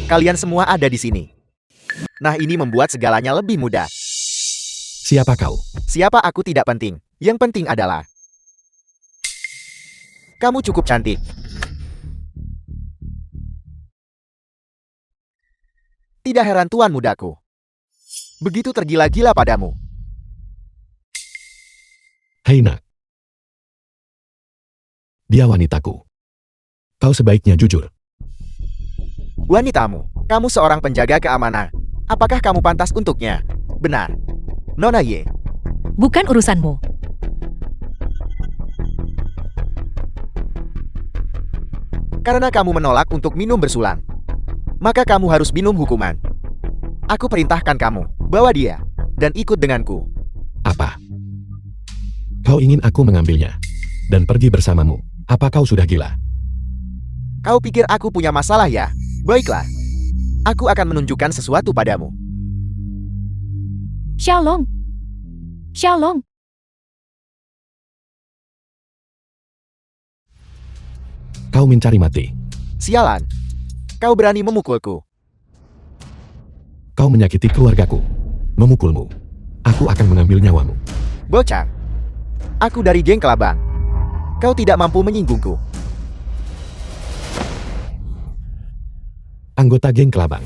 Kalian semua ada di sini. Nah, ini membuat segalanya lebih mudah. Siapa kau? Siapa aku tidak penting. Yang penting adalah kamu cukup cantik. Tidak heran tuan mudaku begitu tergila-gila padamu. Hei nak. Dia wanitaku. Kau sebaiknya jujur. Wanitamu, kamu seorang penjaga keamanan. Apakah kamu pantas untuknya? Benar. Nona Ye. Bukan urusanmu. Karena kamu menolak untuk minum bersulang, maka kamu harus minum hukuman. Aku perintahkan kamu, bawa dia, dan ikut denganku. Apa? Kau ingin aku mengambilnya dan pergi bersamamu? Apa kau sudah gila? Kau pikir aku punya masalah ya? Baiklah. Aku akan menunjukkan sesuatu padamu. Xiaolong. Xiaolong. Kau mencari mati. Sialan. Kau berani memukulku. Kau menyakiti keluargaku. Memukulmu. Aku akan mengambil nyawamu. Bocah. Aku dari geng Kelabang. Kau tidak mampu menyinggungku. Anggota geng Kelabang.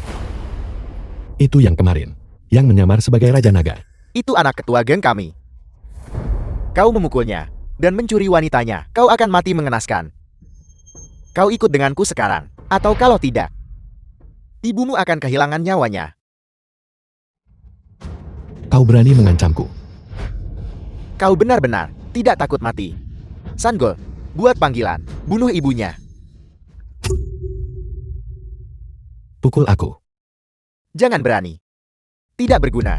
Itu yang kemarin. Yang menyamar sebagai Raja Naga. Itu anak ketua geng kami. Kau memukulnya dan mencuri wanitanya. Kau akan mati mengenaskan. Kau ikut denganku sekarang. Atau kalau tidak, ibumu akan kehilangan nyawanya. Kau berani mengancamku. Kau benar-benar tidak takut mati. Sanggol, buat panggilan. Bunuh ibunya. Pukul aku. Jangan berani. Tidak berguna.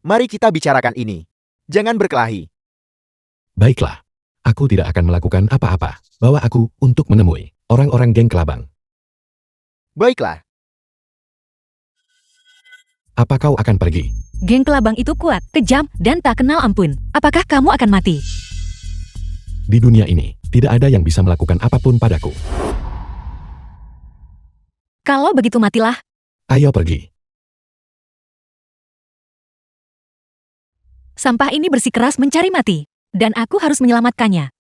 Mari kita bicarakan ini. Jangan berkelahi. Baiklah. Aku tidak akan melakukan apa-apa. Bawa aku untuk menemui orang-orang geng Kelabang. Baiklah. Apa kau akan pergi? Geng Kelabang itu kuat, kejam, dan tak kenal ampun. Apakah kamu akan mati? Di dunia ini, tidak ada yang bisa melakukan apapun padaku. Kalau begitu matilah. Ayo pergi. Sampah ini bersikeras mencari mati. Dan aku harus menyelamatkannya.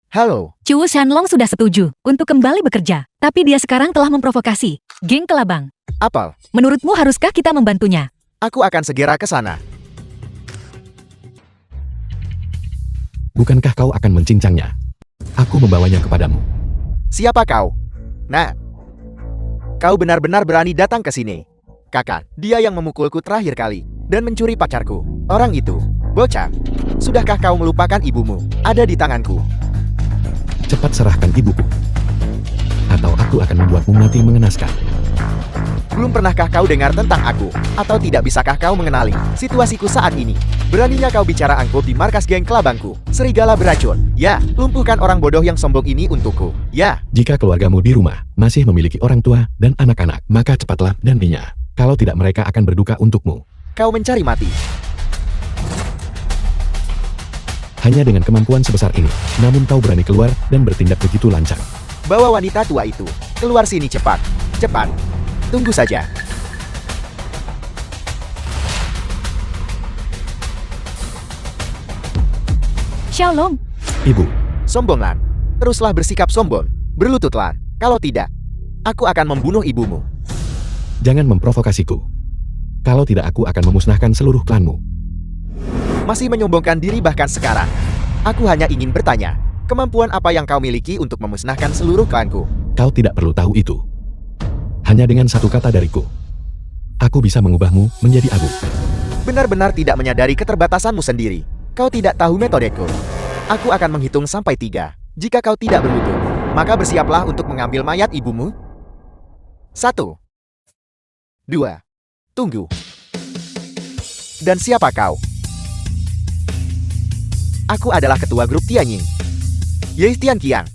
Halo. Chu Shanlong sudah setuju untuk kembali bekerja. Tapi dia sekarang telah memprovokasi geng Kelabang. Apel, Menurutmu haruskah kita membantunya? aku akan segera ke sana. Bukankah kau akan mencincangnya? Aku membawanya kepadamu. Siapa kau? Nah, kau benar-benar berani datang ke sini. Kakak, dia yang memukulku terakhir kali dan mencuri pacarku. Orang itu, bocah. Sudahkah kau melupakan ibumu? Ada di tanganku. Cepat serahkan ibuku. Atau aku akan membuatmu mati mengenaskan. Belum pernahkah kau dengar tentang aku? Atau tidak bisakah kau mengenali situasiku saat ini? Beraninya kau bicara angkuh di markas geng Kelabangku? Serigala beracun. Ya, lumpuhkan orang bodoh yang sombong ini untukku. Ya. Jika keluargamu di rumah masih memiliki orang tua dan anak-anak, maka cepatlah dan pinya. Kalau tidak, mereka akan berduka untukmu. Kau mencari mati. Hanya dengan kemampuan sebesar ini, namun kau berani keluar dan bertindak begitu lancang. Bawa wanita tua itu keluar sini cepat. Cepat. Tunggu saja. Xiaolong. Ibu, Sombonglan. Teruslah bersikap sombong. Berlututlah. Kalau tidak, aku akan membunuh ibumu. jangan memprovokasiku. Kalau tidak, aku akan memusnahkan seluruh klanmu. Masih menyombongkan diri bahkan sekarang. Aku hanya ingin bertanya, kemampuan apa yang kau miliki untuk memusnahkan seluruh klanku? Kau tidak perlu tahu itu. Hanya dengan satu kata dariku, aku bisa mengubahmu menjadi abu. Benar-benar tidak menyadari keterbatasanmu sendiri. Kau tidak tahu metodeku. Aku akan menghitung sampai 3. Jika kau tidak berlutut, maka bersiaplah untuk mengambil mayat ibumu. 1, 2, tunggu. Dan siapa kau? Aku adalah ketua grup Tianying, Ye Tianqiang.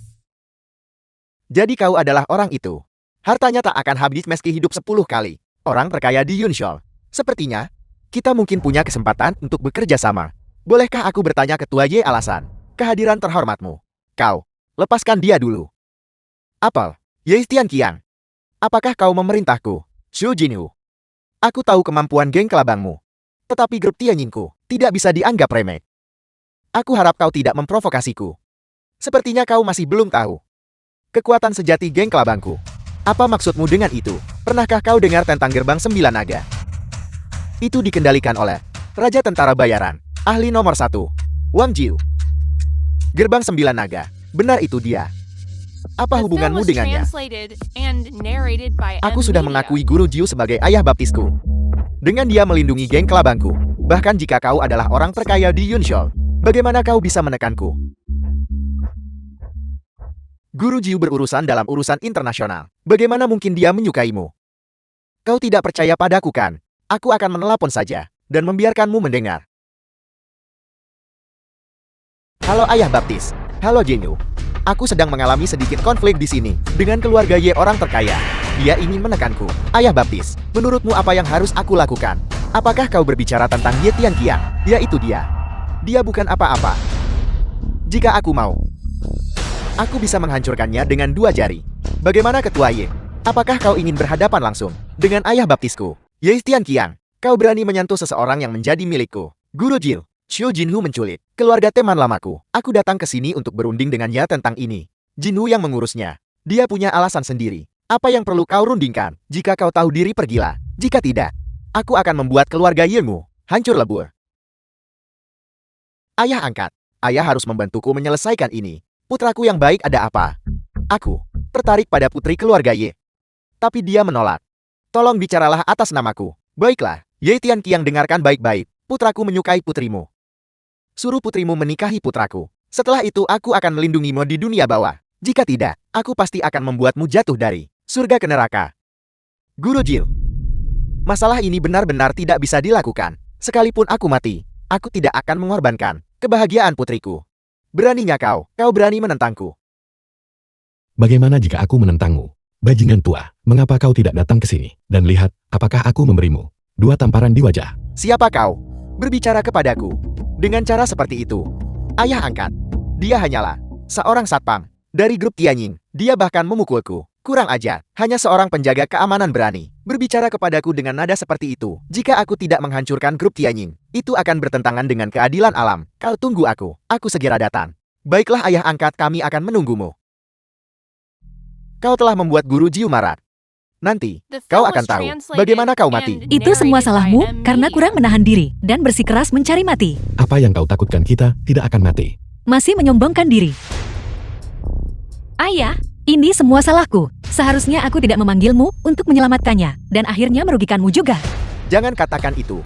Jadi kau adalah orang itu. Hartanya tak akan habis meski hidup 10 kali. Orang terkaya di Yunshol. Sepertinya, Kita mungkin punya kesempatan untuk bekerja sama. Bolehkah aku bertanya Ketua Ye alasan kehadiran terhormatmu? Kau, lepaskan dia dulu. Apel, Ye Tianqiang. Apakah kau memerintahku, Xu Jinhu? Aku tahu kemampuan geng kelabangmu. Tetapi grup Tianyingku tidak bisa dianggap remeh. Aku harap kau tidak memprovokasiku. Sepertinya kau masih belum tahu kekuatan sejati geng kelabangku. Apa maksudmu dengan itu? Pernahkah kau dengar tentang Gerbang 9 Naga? Itu dikendalikan oleh Raja Tentara Bayaran, ahli nomor 1, Wang Jiu. Gerbang 9 Naga, benar itu dia. Apa hubunganmu dengannya? Aku sudah mengakui Guru Jiu sebagai ayah baptisku. Dengan dia melindungi geng kelabangku. Bahkan jika kau adalah orang terkaya di Yunshol, bagaimana kau bisa menekanku? Guru Jiu berurusan dalam urusan internasional. Bagaimana mungkin dia menyukaimu? Kau tidak percaya padaku kan? Aku akan menelpon saja dan membiarkanmu mendengar. Halo Ayah Baptis. Halo Jinyu. Aku sedang mengalami sedikit konflik di sini dengan keluarga Ye orang terkaya. Dia ingin menekanku. Ayah Baptis, menurutmu apa yang harus aku lakukan? Apakah kau berbicara tentang Ye Tianqiang? Ya itu dia. Dia bukan apa-apa. Jika aku mau, aku bisa menghancurkannya dengan 2 jari. Bagaimana Ketua Ye? Apakah kau ingin berhadapan langsung dengan ayah baptisku, Ye Tianqiang? Kau berani menyentuh seseorang yang menjadi milikku. Guru Jiu, Xu Jinhu menculik keluarga teman lamaku. Aku datang ke sini untuk berunding dengannya tentang ini. Jinhu yang mengurusnya. Dia punya alasan sendiri. Apa yang perlu kau rundingkan? Jika kau tahu diri, pergilah. Jika tidak, aku akan membuat keluarga Yemu hancur lebur. Ayah angkat. Ayah harus membantuku menyelesaikan ini. Putraku yang baik ada apa? Aku tertarik pada putri keluarga Ye. Tapi dia menolak. Tolong bicaralah atas namaku. Baiklah, Ye Tianqiang, dengarkan baik-baik. Putraku menyukai putrimu. Suruh putrimu menikahi putraku. Setelah itu aku akan melindungimu di dunia bawah. Jika tidak, aku pasti akan membuatmu jatuh dari surga ke neraka. Guru Jiu, masalah ini benar-benar tidak bisa dilakukan. Sekalipun aku mati, aku tidak akan mengorbankan kebahagiaan putriku. Beraninya kau berani menentangku. Bagaimana jika aku menentangmu? Bajingan tua, mengapa kau tidak datang ke sini? Dan lihat, apakah aku memberimu 2 tamparan di wajah? Siapa kau? Berbicara kepadaku dengan cara seperti itu. Ayah angkat. Dia hanyalah seorang satpam dari grup Tianying. Dia bahkan memukulku. Kurang ajar. Hanya seorang penjaga keamanan berani berbicara kepadaku dengan nada seperti itu. Jika aku tidak menghancurkan grup Tianying, itu akan bertentangan dengan keadilan alam. Kau tunggu aku. Aku segera datang. Baiklah ayah angkat, kami akan menunggumu. Kau telah membuat Guru Jiu marah. Nanti, kau akan tahu bagaimana kau mati. Itu semua salahmu karena kurang menahan diri dan bersikeras mencari mati. Apa yang kau takutkan, kita tidak akan mati. Masih menyombongkan diri. Ayah, ini semua salahku. Seharusnya aku tidak memanggilmu untuk menyelamatkannya, dan akhirnya merugikanmu juga. Jangan katakan itu.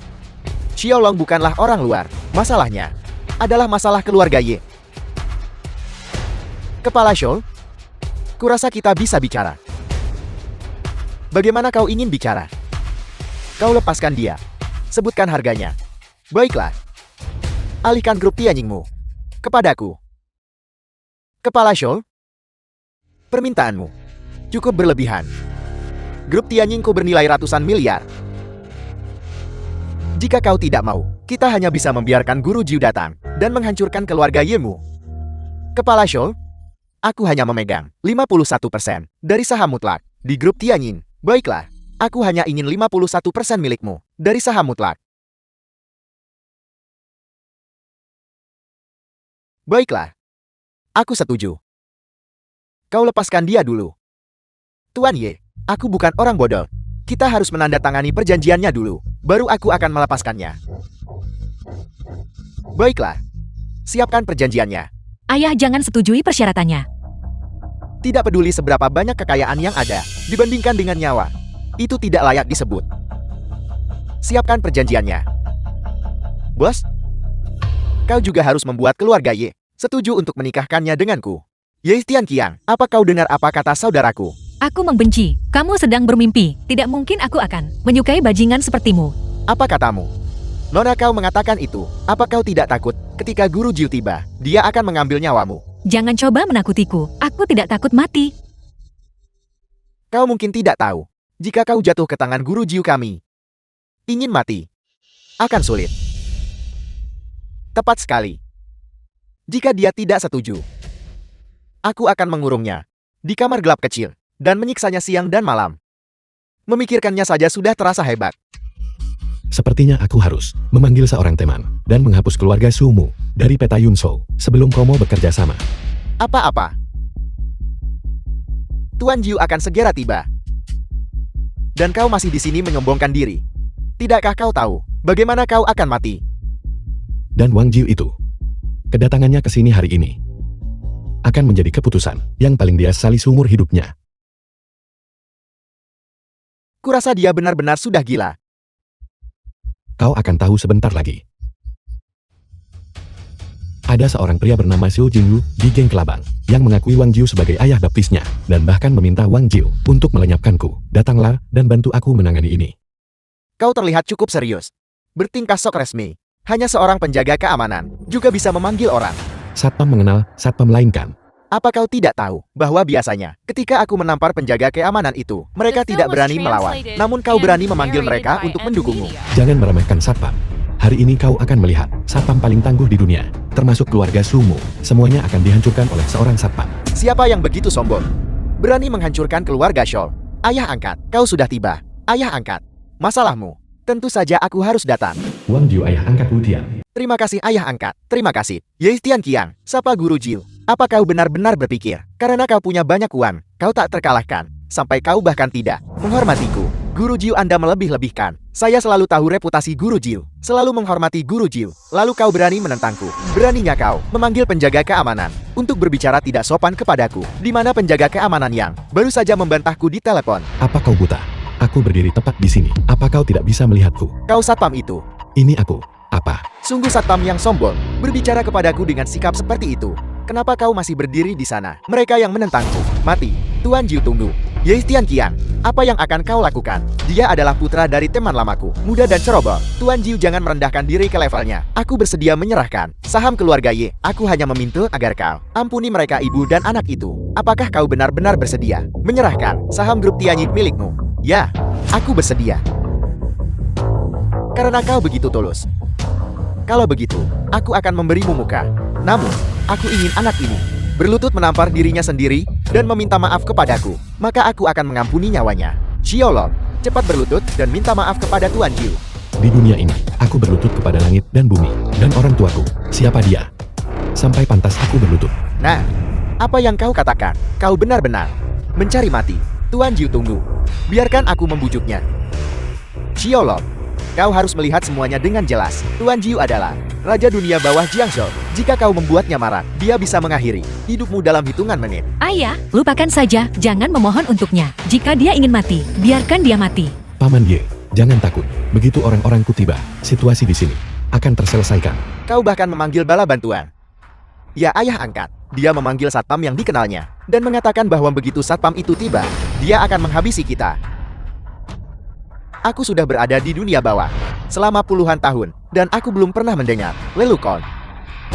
Xiaolong bukanlah orang luar. Masalahnya adalah masalah keluarga Ye. Kepala Shou, kurasa kita bisa bicara. Bagaimana kau ingin bicara? Kau lepaskan dia. Sebutkan harganya. Baiklah. Alihkan grup Tianyingmu kepadaku. Kepala Shou, permintaanmu cukup berlebihan. Grup Tianyingku bernilai ratusan miliar. Jika kau tidak mau, kita hanya bisa membiarkan Guru Jiu datang dan menghancurkan keluarga Yemu. Kepala Shou, aku hanya memegang 51% dari saham mutlak di grup Tianying. Baiklah, aku hanya ingin 51% milikmu dari saham mutlak. Baiklah, aku setuju. Kau lepaskan dia dulu. Tuan Ye, aku bukan orang bodoh. Kita harus menandatangani perjanjiannya dulu, baru aku akan melepaskannya. Baiklah, siapkan perjanjiannya. Ayah jangan setujui persyaratannya. Tidak peduli seberapa banyak kekayaan yang ada dibandingkan dengan nyawa, itu tidak layak disebut. Siapkan perjanjiannya. Bos, kau juga harus membuat keluarga Ye setuju untuk menikahkannya denganku. Ye Tianqiang, apa kau dengar apa kata saudaraku? Aku membenci. Kamu sedang bermimpi. Tidak mungkin aku akan menyukai bajingan sepertimu. Apa katamu? Nona kau mengatakan itu. Apa kau tidak takut ketika Guru Jiu tiba, dia akan mengambil nyawamu? Jangan coba menakutiku. Aku tidak takut mati. Kau mungkin tidak tahu, jika kau jatuh ke tangan Guru Jiu kami ingin mati. akan sulit. Tepat sekali. Jika dia tidak setuju, aku akan mengurungnya di kamar gelap kecil dan menyiksanya siang dan malam. Memikirkannya saja sudah terasa hebat. Sepertinya aku harus memanggil seorang teman dan menghapus keluarga Sumu dari peta Yunso sebelum Komo bekerja sama. Apa-apa? Tuan Jiu akan segera tiba. Dan kau masih di sini menyombongkan diri. Tidakkah kau tahu bagaimana kau akan mati? Dan Wang Jiu itu, kedatangannya ke sini hari ini akan menjadi keputusan yang paling dia sesali seumur hidupnya. Kurasa dia benar-benar sudah gila. Kau akan tahu sebentar lagi. Ada seorang pria bernama Xiu Jingyu di geng Kelabang yang mengakui Wang Jiu sebagai ayah baptisnya dan bahkan meminta Wang Jiu untuk melenyapkanku. Datanglah dan bantu aku menangani ini. Kau terlihat cukup serius. Bertingkah sok resmi. Hanya seorang penjaga keamanan juga bisa memanggil orang. Satpam mengenal, satpam lain kan? Apa kau tidak tahu bahwa biasanya ketika aku menampar penjaga keamanan itu, mereka tidak berani melawan. Namun kau berani memanggil mereka untuk mendukungmu. Jangan meremehkan satpam. Hari ini kau akan melihat satpam paling tangguh di dunia, termasuk keluarga Sumu. Semuanya akan dihancurkan oleh seorang satpam. Siapa yang begitu sombong? Berani menghancurkan keluarga Scholl. Ayah angkat, kau sudah tiba. Ayah angkat. Masalahmu. Tentu saja aku harus datang. Wang Jiu ayah angkat Wu Tian. Terima kasih ayah angkat. Terima kasih. Tian Qiang, sapa Guru Jiu. Apa kau benar-benar berpikir, karena kau punya banyak uang, kau tak terkalahkan, sampai kau bahkan tidak menghormatiku? Guru Jiu Anda melebih-lebihkan. Saya selalu tahu reputasi Guru Jiu, selalu menghormati Guru Jiu. Lalu kau berani menentangku. Beraninya kau memanggil penjaga keamanan untuk berbicara tidak sopan kepadaku, di mana penjaga keamanan yang baru saja membantahku di telepon. Apa kau buta? Aku berdiri tepat di sini. Apa kau tidak bisa melihatku? Kau satpam itu. Ini aku. Apa? Sungguh satpam yang sombong, berbicara kepadaku dengan sikap seperti itu. Kenapa kau masih berdiri di sana? Mereka yang menentangku. Mati. Tuan Jiu tunggu. Tian Qiang, apa yang akan kau lakukan? Dia adalah putra dari teman lamaku, muda dan ceroboh. Tuan Jiu jangan merendahkan diri ke levelnya. Aku bersedia menyerahkan saham keluarga Ye. Aku hanya meminta agar kau ampuni mereka ibu dan anak itu. Apakah kau benar-benar bersedia menyerahkan saham grup Tianyik milikmu? Ya, aku bersedia. Karena kau begitu tulus. Kalau begitu, aku akan memberimu muka. Namun, aku ingin anak ini berlutut menampar dirinya sendiri dan meminta maaf kepadaku. Maka aku akan mengampuni nyawanya. Xiaolong, cepat berlutut dan minta maaf kepada Tuan Jiu. Di dunia ini, aku berlutut kepada langit dan bumi, dan orang tuaku. Siapa dia? Sampai pantas aku berlutut. Nah, apa yang kau katakan? Kau benar-benar mencari mati. Tuan Jiu tunggu. Biarkan aku membujuknya. Xiaolong, kau harus melihat semuanya dengan jelas. Tuan Jiu adalah Raja Dunia Bawah Jiangzhou. Jika kau membuatnya marah, dia bisa mengakhiri hidupmu dalam hitungan menit. Ayah, lupakan saja, jangan memohon untuknya. Jika dia ingin mati, biarkan dia mati. Paman Ye, jangan takut. Begitu orang-orangku tiba, situasi di sini akan terselesaikan. Kau bahkan memanggil bala bantuan. Ya ayah angkat. Dia memanggil satpam yang dikenalnya dan mengatakan bahwa begitu satpam itu tiba, dia akan menghabisi kita. Aku sudah berada di dunia bawah selama puluhan tahun dan aku belum pernah mendengar lelukon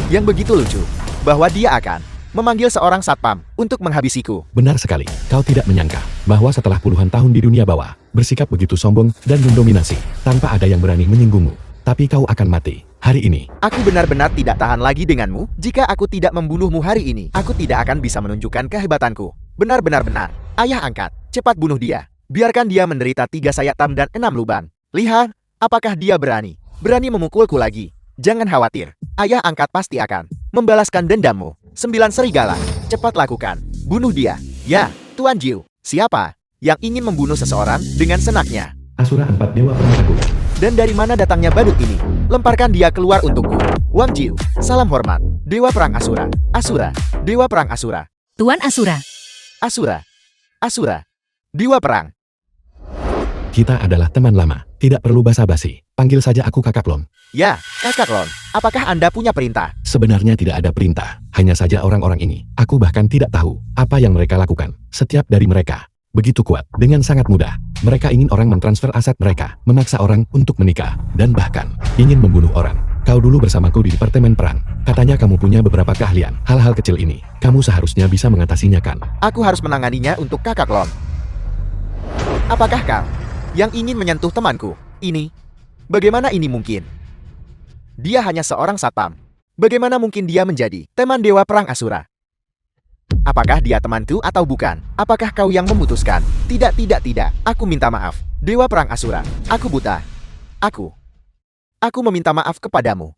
yang begitu lucu bahwa dia akan memanggil seorang satpam untuk menghabisiku. Benar sekali, kau tidak menyangka bahwa setelah puluhan tahun di dunia bawah, bersikap begitu sombong dan mendominasi, tanpa ada yang berani menyinggungmu. Tapi kau akan mati hari ini. Aku benar-benar tidak tahan lagi denganmu. Jika aku tidak membunuhmu hari ini, aku tidak akan bisa menunjukkan kehebatanku. Benar-benar. Ayah angkat, cepat bunuh dia. Biarkan dia menderita 3 sayatam dan 6 lubang. Lihat, apakah dia berani? Berani memukulku lagi. Jangan khawatir, ayah angkat pasti akan membalaskan dendammu. 9 serigala, cepat lakukan. Bunuh dia. Ya, Tuan Jiu. Siapa yang ingin membunuh seseorang dengan senaknya? Asura 4 dewa permataku. Dan dari mana datangnya badut ini? Lemparkan dia keluar untukku. Wang Jiu, salam hormat. Dewa Perang Asura. Asura. Dewa Perang Asura. Tuan Asura. Asura. Asura. Dewa Perang. Kita adalah teman lama, tidak perlu basa-basi. Panggil saja aku Kakak Lon. Ya, Kakak Lon. Apakah Anda punya perintah? Sebenarnya tidak ada perintah, hanya saja orang-orang ini. Aku bahkan tidak tahu apa yang mereka lakukan. Setiap dari mereka begitu kuat, dengan sangat mudah. Mereka ingin orang mentransfer aset mereka, memaksa orang untuk menikah, dan bahkan ingin membunuh orang. Kau dulu bersamaku di Departemen Perang. Katanya kamu punya beberapa keahlian. Hal-hal kecil ini, kamu seharusnya bisa mengatasinya kan? Aku harus menanganinya untuk Kakak Lon. Apakah kau yang ingin menyentuh temanku? Ini Bagaimana ini mungkin? Dia hanya seorang satpam. Bagaimana mungkin dia menjadi teman Dewa Perang Asura? Apakah dia temanku atau bukan? Apakah kau yang memutuskan? Tidak. Aku minta maaf. Dewa Perang Asura, aku buta. Aku meminta maaf kepadamu.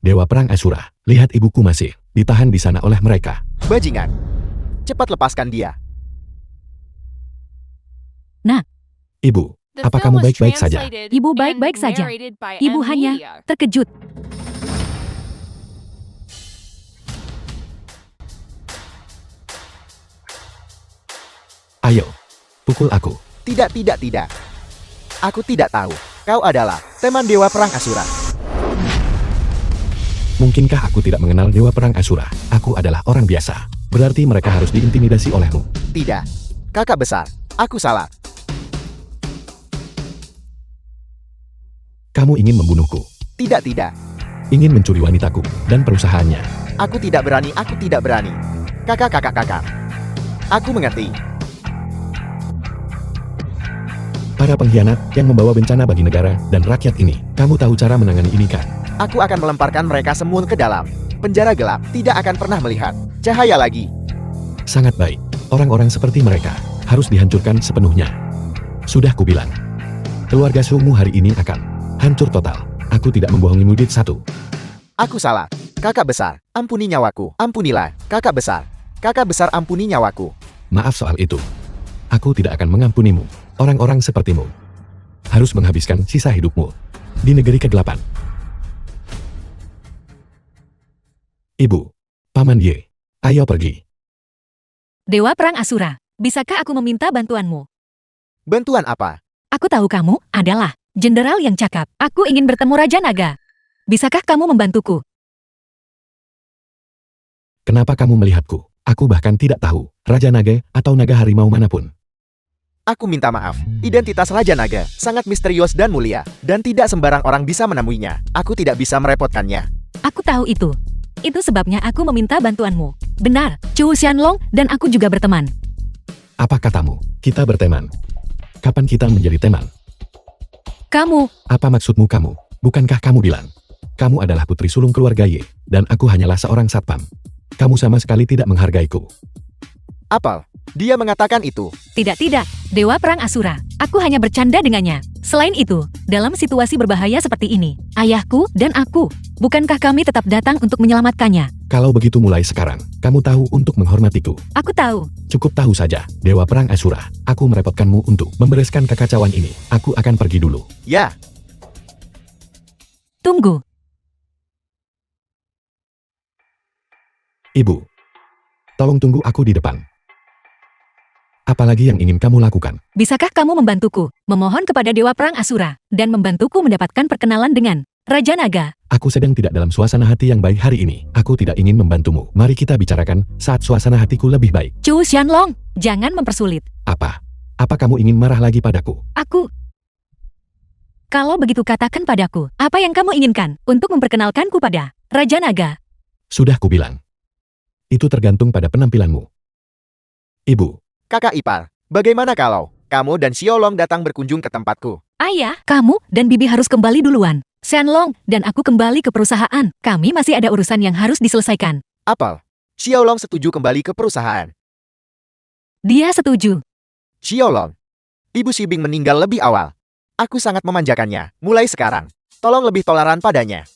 Dewa Perang Asura, lihat ibuku masih ditahan di sana oleh mereka. Bajingan. Cepat lepaskan dia. Ibu, apa kamu baik-baik saja? Ibu baik-baik saja. Ibu hanya terkejut. Ayo, pukul aku. Tidak. Aku tidak tahu. Kau adalah teman Dewa Perang Asura. Mungkinkah aku tidak mengenal Dewa Perang Asura? Aku adalah orang biasa. Berarti mereka harus diintimidasi olehmu. Tidak. Kakak besar, aku salah. Kamu ingin membunuhku. Tidak. Ingin mencuri wanitaku dan perusahaannya. Aku tidak berani. Kakak. Aku mengerti. Para pengkhianat yang membawa bencana bagi negara dan rakyat ini. Kamu tahu cara menangani ini kan? Aku akan melemparkan mereka semua ke dalam penjara gelap. Tidak akan pernah melihat cahaya lagi. Sangat baik. Orang-orang seperti mereka harus dihancurkan sepenuhnya. Sudah kubilang. Keluarga Sumu hari ini akan hancur total. Aku tidak membohongi Mudit satu. Aku salah. Kakak besar, ampuni nyawaku. Ampunilah. Kakak besar, ampuni nyawaku. Maaf soal itu. Aku tidak akan mengampunimu. Orang-orang sepertimu harus menghabiskan sisa hidupmu di negeri kegelapan. Ibu, Paman Ye, ayo pergi. Dewa Perang Asura, bisakah aku meminta bantuanmu? Bantuan apa? Aku tahu kamu adalah jenderal yang cakap. Aku ingin bertemu Raja Naga. Bisakah kamu membantuku? Kenapa kamu melihatku? Aku bahkan tidak tahu Raja Naga atau naga harimau manapun. Aku minta maaf. Identitas Raja Naga sangat misterius dan mulia, dan tidak sembarang orang bisa menemuinya. Aku tidak bisa merepotkannya. Aku tahu itu. Itu sebabnya aku meminta bantuanmu. Benar, Chu Xianlong dan aku juga berteman. Apa katamu? Kita berteman. Kapan kita menjadi teman? Kamu, Apa maksudmu kamu? Bukankah kamu bilang kamu adalah putri sulung keluarga Ye, dan aku hanyalah seorang satpam? Kamu sama sekali tidak menghargaiku. Apal, dia mengatakan itu. tidak, Dewa Perang Asura. Aku hanya bercanda dengannya. Selain itu, dalam situasi berbahaya seperti ini, ayahku dan aku, bukankah kami tetap datang untuk menyelamatkannya? Kalau begitu mulai sekarang, kamu tahu untuk menghormatiku. Aku tahu. Cukup tahu saja, Dewa Perang Asura. Aku merepotkanmu untuk membereskan kekacauan ini. Aku akan pergi dulu. Ya, Tunggu. Ibu, tolong tunggu aku di depan. Apalagi yang ingin kamu lakukan? Bisakah kamu membantuku, memohon kepada Dewa Perang Asura, dan membantuku mendapatkan perkenalan dengan Raja Naga? Aku sedang tidak dalam suasana hati yang baik hari ini. Aku tidak ingin membantumu. Mari kita bicarakan saat suasana hatiku lebih baik. Chu Xianlong, jangan mempersulit. Apa? Apa kamu ingin marah lagi padaku? Kalau begitu katakan padaku, apa yang kamu inginkan untuk memperkenalkanku pada Raja Naga? Sudah kubilang. Itu tergantung pada penampilanmu. Ibu, kakak ipar. Bagaimana kalau kamu dan Xiaolong datang berkunjung ke tempatku? Ayah, kamu dan Bibi harus kembali duluan. Xianlong dan aku kembali ke perusahaan. Kami masih ada urusan yang harus diselesaikan. Apal, Xiaolong setuju kembali ke perusahaan. Dia setuju. Xiaolong, Ibu Shibing meninggal lebih awal. Aku sangat memanjakannya. Mulai sekarang, tolong lebih toleran padanya.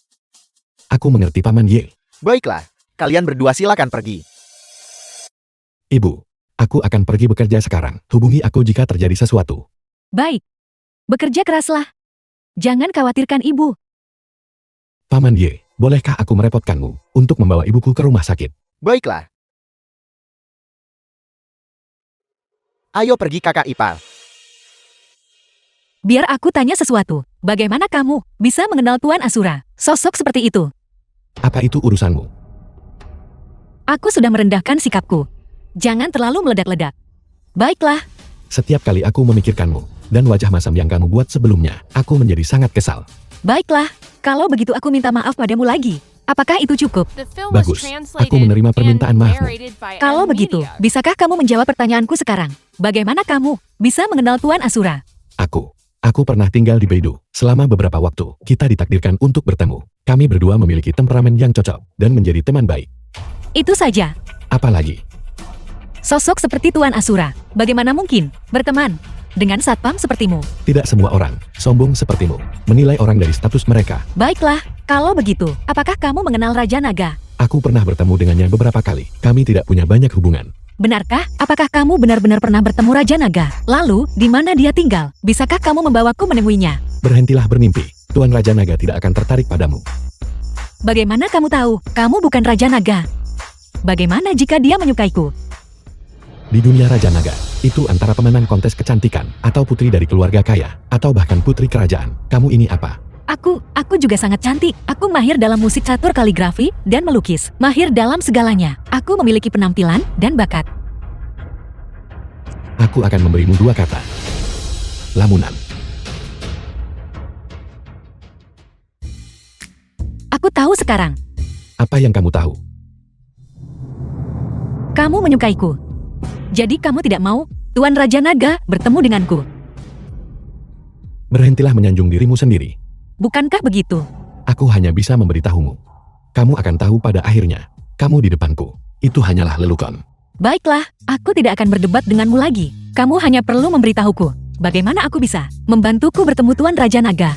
aku mengerti Paman Ye. Baiklah, kalian berdua silakan pergi. Ibu, aku akan pergi bekerja sekarang. Hubungi aku jika terjadi sesuatu. Baik. Bekerja keraslah. Jangan khawatirkan ibu. Paman Ye, bolehkah aku merepotkanmu untuk membawa ibuku ke rumah sakit? Baiklah. Ayo pergi kakak ipar. Biar aku tanya sesuatu. Bagaimana kamu bisa mengenal Tuan Asura? Sosok seperti itu. Apa itu urusanmu? Aku sudah merendahkan sikapku. Jangan terlalu meledak-ledak. Baiklah. Setiap kali aku memikirkanmu dan wajah masam yang kamu buat sebelumnya, aku menjadi sangat kesal. Baiklah. Kalau begitu aku minta maaf padamu lagi. Apakah itu cukup? Bagus, aku menerima permintaan maafmu. Kalau begitu, bisakah kamu menjawab pertanyaanku sekarang? Bagaimana kamu bisa mengenal Tuan Asura? Aku pernah tinggal di Beidou. Selama beberapa waktu, kita ditakdirkan untuk bertemu. Kami berdua memiliki temperamen yang cocok dan menjadi teman baik. Itu saja. Apalagi, Sosok seperti Tuan Asura, bagaimana mungkin berteman dengan satpam sepertimu? tidak semua orang sombong sepertimu menilai orang dari status mereka. Baiklah, kalau begitu, apakah kamu mengenal Raja Naga? Aku pernah bertemu dengannya beberapa kali. Kami tidak punya banyak hubungan. Benarkah? Apakah kamu benar-benar pernah bertemu Raja Naga? Lalu, di mana dia tinggal? Bisakah kamu membawaku menemuinya? Berhentilah bermimpi. Tuan Raja Naga tidak akan tertarik padamu. Bagaimana kamu tahu? Kamu bukan Raja Naga. Bagaimana jika dia menyukaiku? Di dunia Raja Naga, itu antara pemenang kontes kecantikan, atau putri dari keluarga kaya, atau bahkan putri kerajaan. Kamu ini apa? Aku juga sangat cantik. Aku mahir dalam musik catur kaligrafi dan melukis. Mahir dalam segalanya. Aku memiliki penampilan dan bakat. Aku akan memberimu dua kata. Lamunan. Aku tahu sekarang. Apa yang kamu tahu? Kamu menyukaiku. Jadi kamu tidak mau Tuan Raja Naga bertemu denganku. Berhentilah menyanjung dirimu sendiri. Bukankah begitu? Aku hanya bisa memberitahumu. Kamu akan tahu pada akhirnya. Kamu di depanku. Itu hanyalah lelukon. Baiklah, aku tidak akan berdebat denganmu lagi. Kamu hanya perlu memberitahuku. Bagaimana aku bisa membantuku bertemu Tuan Raja Naga?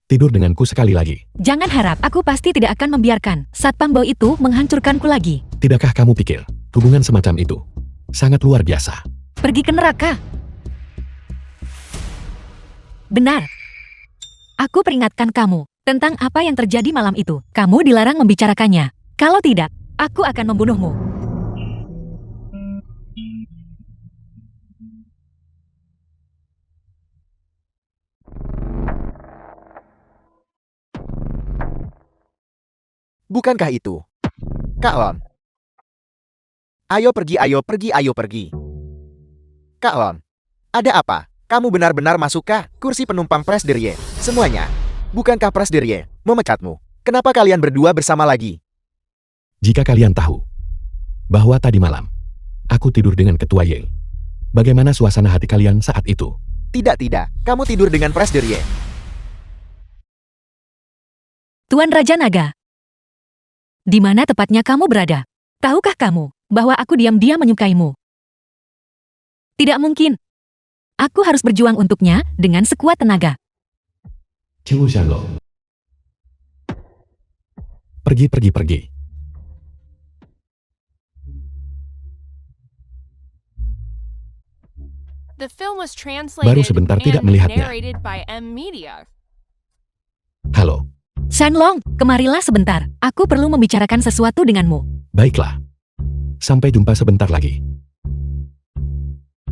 Tidur denganku sekali lagi. Jangan harap aku pasti tidak akan membiarkan satpam bau itu menghancurkanku lagi. Tidakkah kamu pikir hubungan semacam itu sangat luar biasa? Pergi ke neraka. Benar. Aku peringatkan kamu tentang apa yang terjadi malam itu. Kamu dilarang membicarakannya. Kalau tidak, aku akan membunuhmu. Bukankah itu? Kak Lon. Ayo pergi, ayo pergi, ayo pergi. Kak Lon, ada apa? Kamu benar-benar masukkah kursi penumpang Presbyrie? Semuanya. Bukankah Presbyrie memecatmu? Kenapa kalian berdua bersama lagi? Jika kalian tahu bahwa tadi malam aku tidur dengan Ketua Yeng, bagaimana suasana hati kalian saat itu? Tidak, tidak. Kamu tidur dengan Presbyrie. Tuan Raja Naga, di mana tepatnya kamu berada? Tahukah kamu bahwa aku diam-diam menyukaimu? Tidak mungkin. Aku harus berjuang untuknya dengan sekuat tenaga. Ciu Shanlo. Pergi, pergi, pergi. The film was translated Baru sebentar tidak and melihatnya. narrated by M Media. Halo, Shanlong, kemarilah sebentar. Aku perlu membicarakan sesuatu denganmu. baiklah. Sampai jumpa sebentar lagi.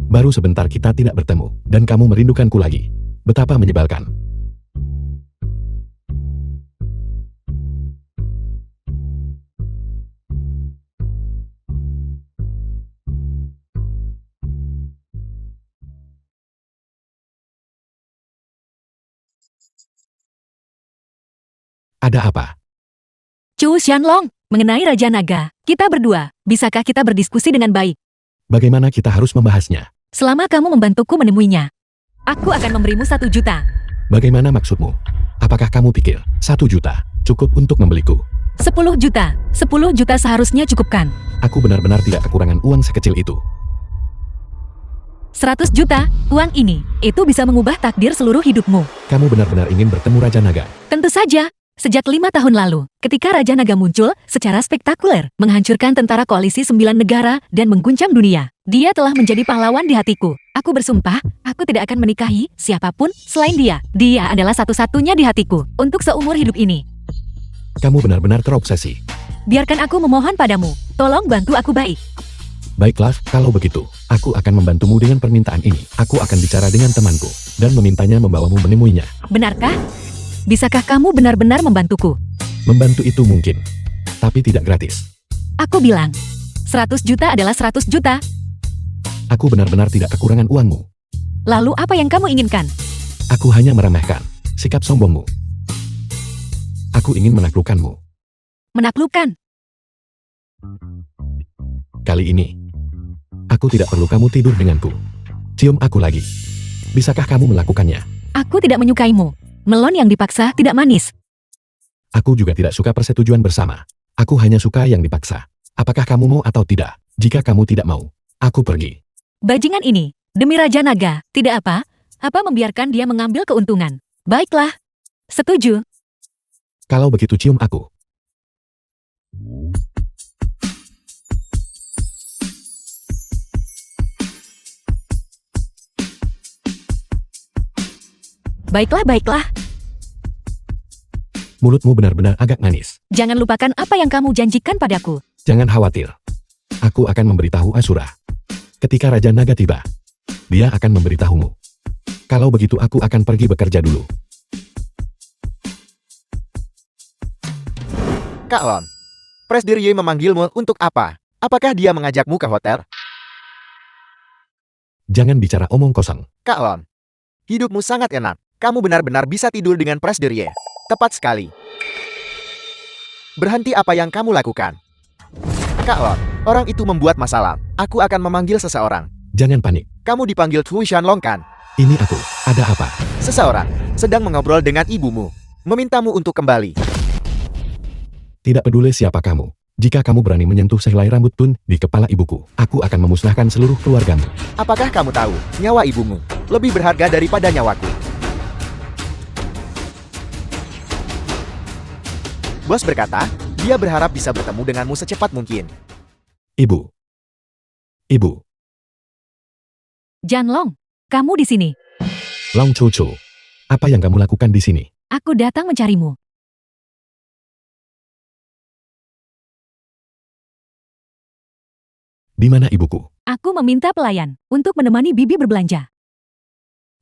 Baru sebentar kita tidak bertemu, dan kamu merindukanku lagi. Betapa menyebalkan. Ada apa? Chu Shanlong, mengenai Raja Naga, kita berdua, bisakah kita berdiskusi dengan baik? Bagaimana kita harus membahasnya? Selama kamu membantuku menemuinya, aku akan memberimu 1 juta. Bagaimana maksudmu? Apakah kamu pikir 1 juta cukup untuk membeliku? 10 juta. 10 juta seharusnya cukupkan. Aku benar-benar tidak kekurangan uang sekecil itu. 100 juta, uang ini, itu bisa mengubah takdir seluruh hidupmu. Kamu benar-benar ingin bertemu Raja Naga. Tentu saja. Sejak 5 tahun lalu, ketika Raja Naga muncul secara spektakuler, menghancurkan tentara koalisi 9 negara dan mengguncang dunia, dia telah menjadi pahlawan di hatiku. Aku bersumpah, aku tidak akan menikahi siapapun selain dia. Dia adalah satu-satunya di hatiku untuk seumur hidup ini. Kamu benar-benar terobsesi. Biarkan aku memohon padamu, tolong bantu aku baik. Baiklah, kalau begitu, aku akan membantumu dengan permintaan ini. Aku akan bicara dengan temanku dan memintanya membawamu menemuinya. Benarkah? Bisakah kamu benar-benar membantuku? Membantu itu mungkin, tapi tidak gratis. Aku bilang, 100 juta adalah 100 juta. Aku benar-benar tidak kekurangan uangmu. Lalu apa yang kamu inginkan? Aku hanya meremehkan sikap sombongmu. Aku ingin menaklukkanmu. Menaklukkan. Kali ini, aku tidak perlu kamu tidur denganku. Cium aku lagi. Bisakah kamu melakukannya? Aku tidak menyukaimu. Melon yang dipaksa tidak manis. Aku juga tidak suka persetujuan bersama. Aku hanya suka yang dipaksa. Apakah kamu mau atau tidak? Jika kamu tidak mau, aku pergi. Bajingan ini, demi Raja Naga, tidak apa? Apa membiarkan dia mengambil keuntungan? Baiklah. Setuju. Kalau begitu cium aku. Baiklah. Mulutmu benar-benar agak manis. Jangan lupakan apa yang kamu janjikan padaku. Jangan khawatir. Aku akan memberitahu Asura. Ketika Raja Naga tiba, dia akan memberitahumu. Kalau begitu aku akan pergi bekerja dulu. Kak Lon, Presdirye memanggilmu untuk apa? Apakah dia mengajakmu ke hotel? Jangan bicara omong kosong. Kak Lon, hidupmu sangat enak. Kamu benar-benar bisa tidur dengan Presdirye. Tepat sekali. Berhenti apa yang kamu lakukan. Kak Lon, orang itu membuat masalah. Aku akan memanggil seseorang. Jangan panik. Kamu dipanggil Cui Shanlong kan? Ini aku. Ada apa? Seseorang sedang mengobrol dengan ibumu. Memintamu untuk kembali. Tidak peduli siapa kamu. Jika kamu berani menyentuh sehelai rambut pun di kepala ibuku, aku akan memusnahkan seluruh keluargamu. Apakah kamu tahu, nyawa ibumu lebih berharga daripada nyawaku? Bos berkata, dia berharap bisa bertemu denganmu secepat mungkin. Ibu. Ibu. Janlong, kamu di sini. Long Cucu. Apa yang kamu lakukan di sini? Aku datang mencarimu. Di mana ibuku? Aku meminta pelayan untuk menemani bibi berbelanja.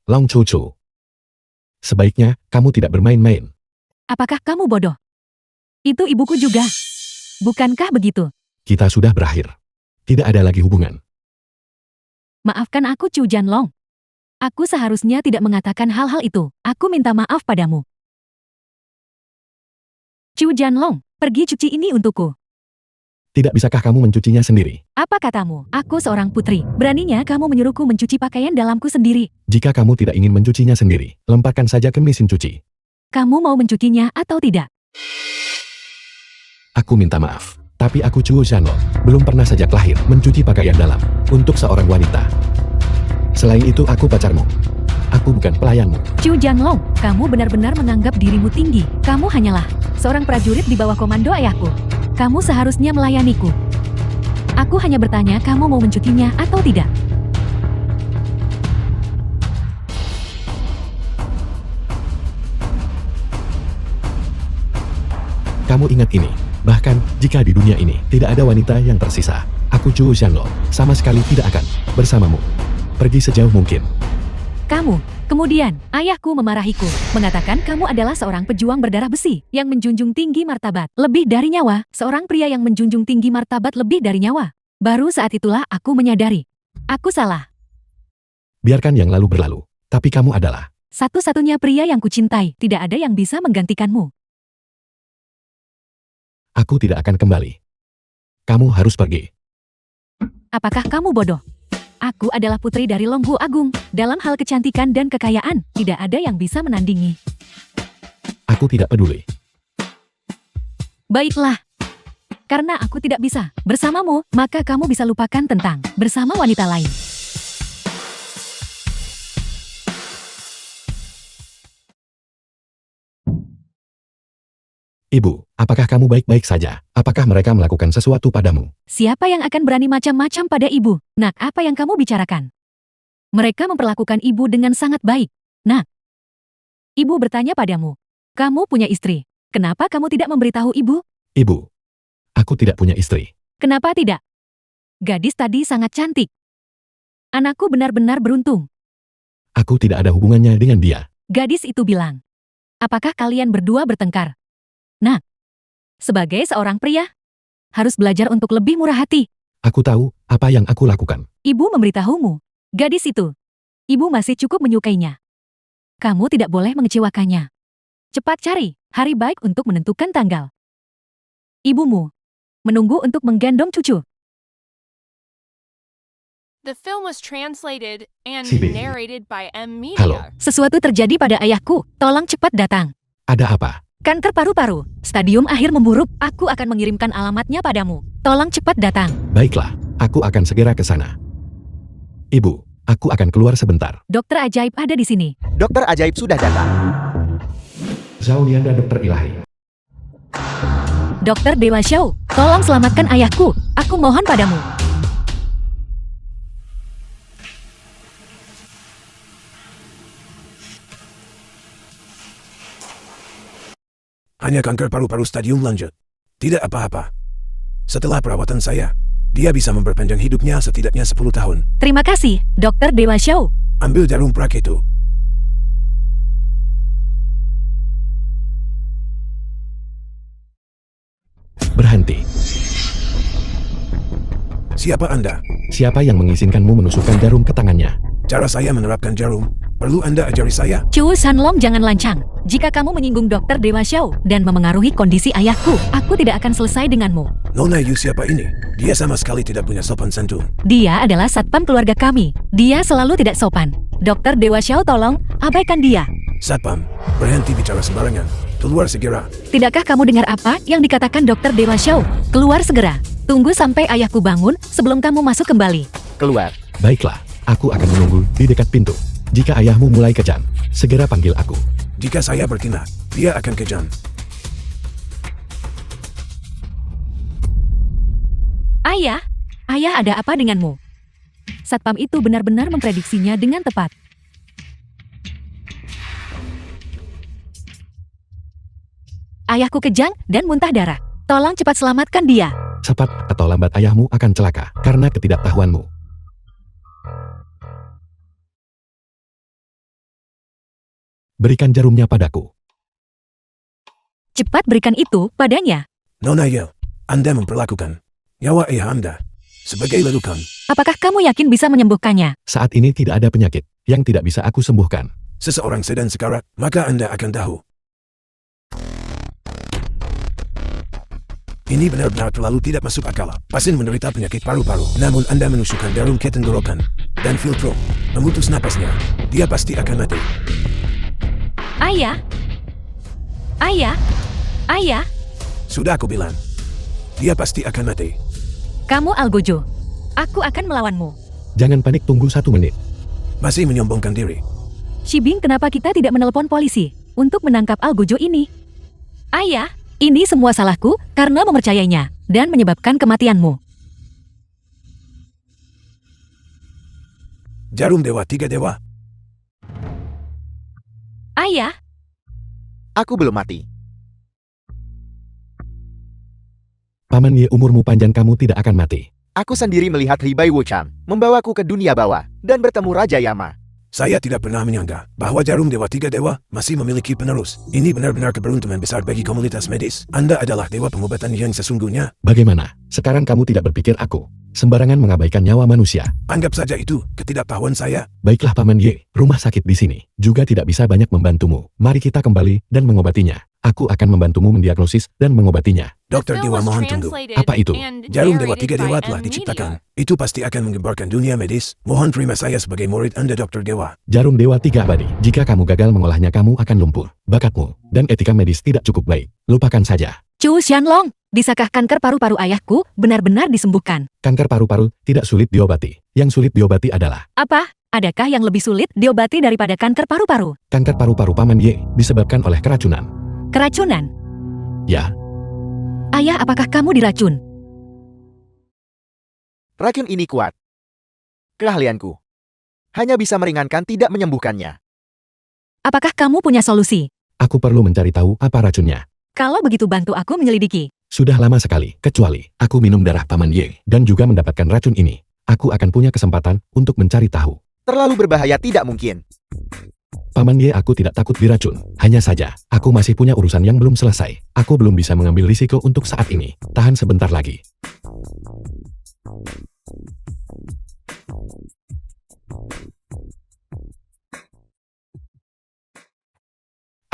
Long Cucu. Sebaiknya kamu tidak bermain-main. Apakah kamu bodoh? Itu ibuku juga. Bukankah begitu? Kita sudah berakhir. Tidak ada lagi hubungan. Maafkan aku Chu Janlong. Aku seharusnya tidak mengatakan hal-hal itu. Aku minta maaf padamu. Chu Janlong, pergi cuci ini untukku. Tidak bisakah kamu mencucinya sendiri? Apa katamu? Aku seorang putri. Beraninya kamu menyuruhku mencuci pakaian dalamku sendiri. Jika kamu tidak ingin mencucinya sendiri, lemparkan saja ke mesin cuci. Kamu mau mencucinya atau tidak? Aku minta maaf, tapi aku Chu Shanlong belum pernah sejak lahir mencuci pakaian dalam untuk seorang wanita. Selain itu aku pacarmu. Aku bukan pelayanmu. Chu Janlong, kamu benar-benar menganggap dirimu tinggi. Kamu hanyalah seorang prajurit di bawah komando ayahku. Kamu seharusnya melayaniku. Aku hanya bertanya kamu mau mencutinya atau tidak. Kamu ingat ini. Bahkan, jika di dunia ini tidak ada wanita yang tersisa, aku Chu Shanlong sama sekali tidak akan bersamamu. Pergi sejauh mungkin. Kamu, kemudian, ayahku memarahiku, mengatakan kamu adalah seorang pejuang berdarah besi, yang menjunjung tinggi martabat, lebih dari nyawa, seorang pria yang menjunjung tinggi martabat lebih dari nyawa. Baru saat itulah aku menyadari. Aku salah. Biarkan yang lalu berlalu, tapi kamu adalah Satu-satunya pria yang kucintai, tidak ada yang bisa menggantikanmu. aku tidak akan kembali. Kamu harus pergi. Apakah kamu bodoh? Aku adalah putri dari Longhu Agung. Dalam hal kecantikan dan kekayaan, tidak ada yang bisa menandingi. Aku tidak peduli. Baiklah. Karena aku tidak bisa bersamamu, maka kamu bisa lupakan tentang bersama wanita lain. Ibu, apakah kamu baik-baik saja? Apakah mereka melakukan sesuatu padamu? Siapa yang akan berani macam-macam pada ibu? Nak, apa yang kamu bicarakan? Mereka memperlakukan ibu dengan sangat baik. Nak, ibu bertanya padamu. Kamu punya istri. Kenapa kamu tidak memberitahu ibu? Ibu, aku tidak punya istri. Kenapa tidak? Gadis tadi sangat cantik. Anakku benar-benar beruntung. Aku tidak ada hubungannya dengan dia. Gadis itu bilang. Apakah kalian berdua bertengkar? Nah, sebagai seorang pria, harus belajar untuk lebih murah hati. Aku tahu apa yang aku lakukan. Ibu memberitahumu. Gadis itu. Ibu masih cukup menyukainya. Kamu tidak boleh mengecewakannya. Cepat cari hari baik untuk menentukan tanggal. Ibumu menunggu untuk menggendong cucu. The film was translated and CB. narrated by M Halo. Media. Sesuatu terjadi pada ayahku. Tolong cepat datang. Ada apa? Kanker paru-paru. Stadium akhir memburuk. Aku akan mengirimkan alamatnya padamu. Tolong cepat datang. Baiklah, aku akan segera ke sana. Ibu, aku akan keluar sebentar. Dokter ajaib ada di sini. Dokter ajaib sudah datang. Zaulianda Dokter Ilahi. Dokter Dewa Xiao, tolong selamatkan ayahku. Aku mohon padamu. Hanya kanker paru-paru stadium lanjut. Tidak apa-apa. Setelah perawatan saya, dia bisa memperpanjang hidupnya setidaknya 10 tahun. Terima kasih, Dokter Dewa Xiao. Ambil jarum prak itu. Berhenti. Siapa Anda? Siapa yang mengizinkanmu menusukkan jarum ke tangannya? Cara saya menerapkan jarum, perlu Anda ajari saya? Chu Shanlong, jangan lancang. Jika kamu menyinggung Dokter Dewa Xiao dan memengaruhi kondisi ayahku, aku tidak akan selesai denganmu. Nona Yu siapa ini? Dia sama sekali tidak punya sopan santun. Dia adalah satpam keluarga kami. Dia selalu tidak sopan. Dokter Dewa Xiao, tolong abaikan dia. Satpam, berhenti bicara sembarangan. Keluar segera. Tidakkah kamu dengar apa yang dikatakan Dokter Dewa Xiao? Keluar segera. Tunggu sampai ayahku bangun sebelum kamu masuk kembali. Keluar. Baiklah, aku akan menunggu di dekat pintu. Jika ayahmu mulai kejam, segera panggil aku. Jika saya bertindak, dia akan kejam. Ayah, ayah ada apa denganmu? Satpam itu benar-benar memprediksinya dengan tepat. Ayahku kejang dan muntah darah. Tolong cepat selamatkan dia. Cepat atau lambat ayahmu akan celaka karena ketidaktahuanmu. Berikan jarumnya padaku. Cepat berikan itu padanya. Nona Yu, Anda memperlakukan nyawa ayah Anda sebagai lelukan. Apakah kamu yakin bisa menyembuhkannya? Saat ini tidak ada penyakit yang tidak bisa aku sembuhkan. Seseorang sedang sekarat, maka Anda akan tahu. Ini benar-benar terlalu tidak masuk akal. Pasien menderita penyakit paru-paru, namun Anda menusukkan jarum ke tenggorokan dan filtro memutus napasnya. Dia pasti akan mati. Ayah? Ayah? Ayah? Sudah aku bilang, dia pasti akan mati. Kamu Algojo. Aku akan melawanmu. Jangan panik, tunggu 1 menit. Masih menyombongkan diri. Shibing, kenapa kita tidak menelepon polisi untuk menangkap Algojo ini? Ayah, ini semua salahku karena mempercayainya dan menyebabkan kematianmu. Jarum Dewa 3 Dewa. Ayah, Aku belum mati. Paman Ye, umurmu panjang, kamu tidak akan mati. Aku sendiri melihat Ribai Wuchan membawaku ke dunia bawah dan bertemu Raja Yama. Saya tidak pernah menyangka bahwa jarum Dewa 3 Dewa masih memiliki penerus. Ini benar-benar keberuntungan besar bagi komunitas medis. Anda adalah dewa pengobatan yang sesungguhnya. Bagaimana? Sekarang kamu tidak berpikir aku sembarangan mengabaikan nyawa manusia. Anggap saja itu ketidaktahuan saya. Baiklah Paman Ye, rumah sakit di sini juga tidak bisa banyak membantumu. Mari kita kembali dan mengobatinya. Aku akan membantumu mendiagnosis dan mengobatinya. Dokter The film Dewa was mohon tunggu. translated Apa itu? and Jarum Dewa narrated 3 Dewa by telah M Media. diciptakan. Itu pasti akan menggemparkan dunia medis. Mohon terima saya sebagai murid Anda Dokter Dewa. Jarum Dewa 3 abadi. Jika kamu gagal mengolahnya, kamu akan lumpuh. Bakatmu dan etika medis tidak cukup baik. Lupakan saja. Chu Shanlong, bisakah kanker paru-paru ayahku benar-benar disembuhkan? Kanker paru-paru tidak sulit diobati. Yang sulit diobati adalah Apa? Adakah yang lebih sulit diobati daripada kanker paru-paru? kanker paru-paru Paman Ye disebabkan oleh keracunan. Keracunan? Ya, Ayah, apakah kamu diracun? Racun ini kuat. Keahlianku hanya bisa meringankan, tidak menyembuhkannya. Apakah kamu punya solusi? aku perlu mencari tahu apa racunnya. Kalau begitu, bantu aku menyelidiki. Sudah lama sekali, kecuali aku minum darah Paman Ye dan juga mendapatkan racun ini. Aku akan punya kesempatan untuk mencari tahu. Terlalu berbahaya, tidak mungkin. Paman Ye, aku tidak takut diracun. Hanya saja, aku masih punya urusan yang belum selesai. Aku belum bisa mengambil risiko untuk saat ini. Tahan sebentar lagi.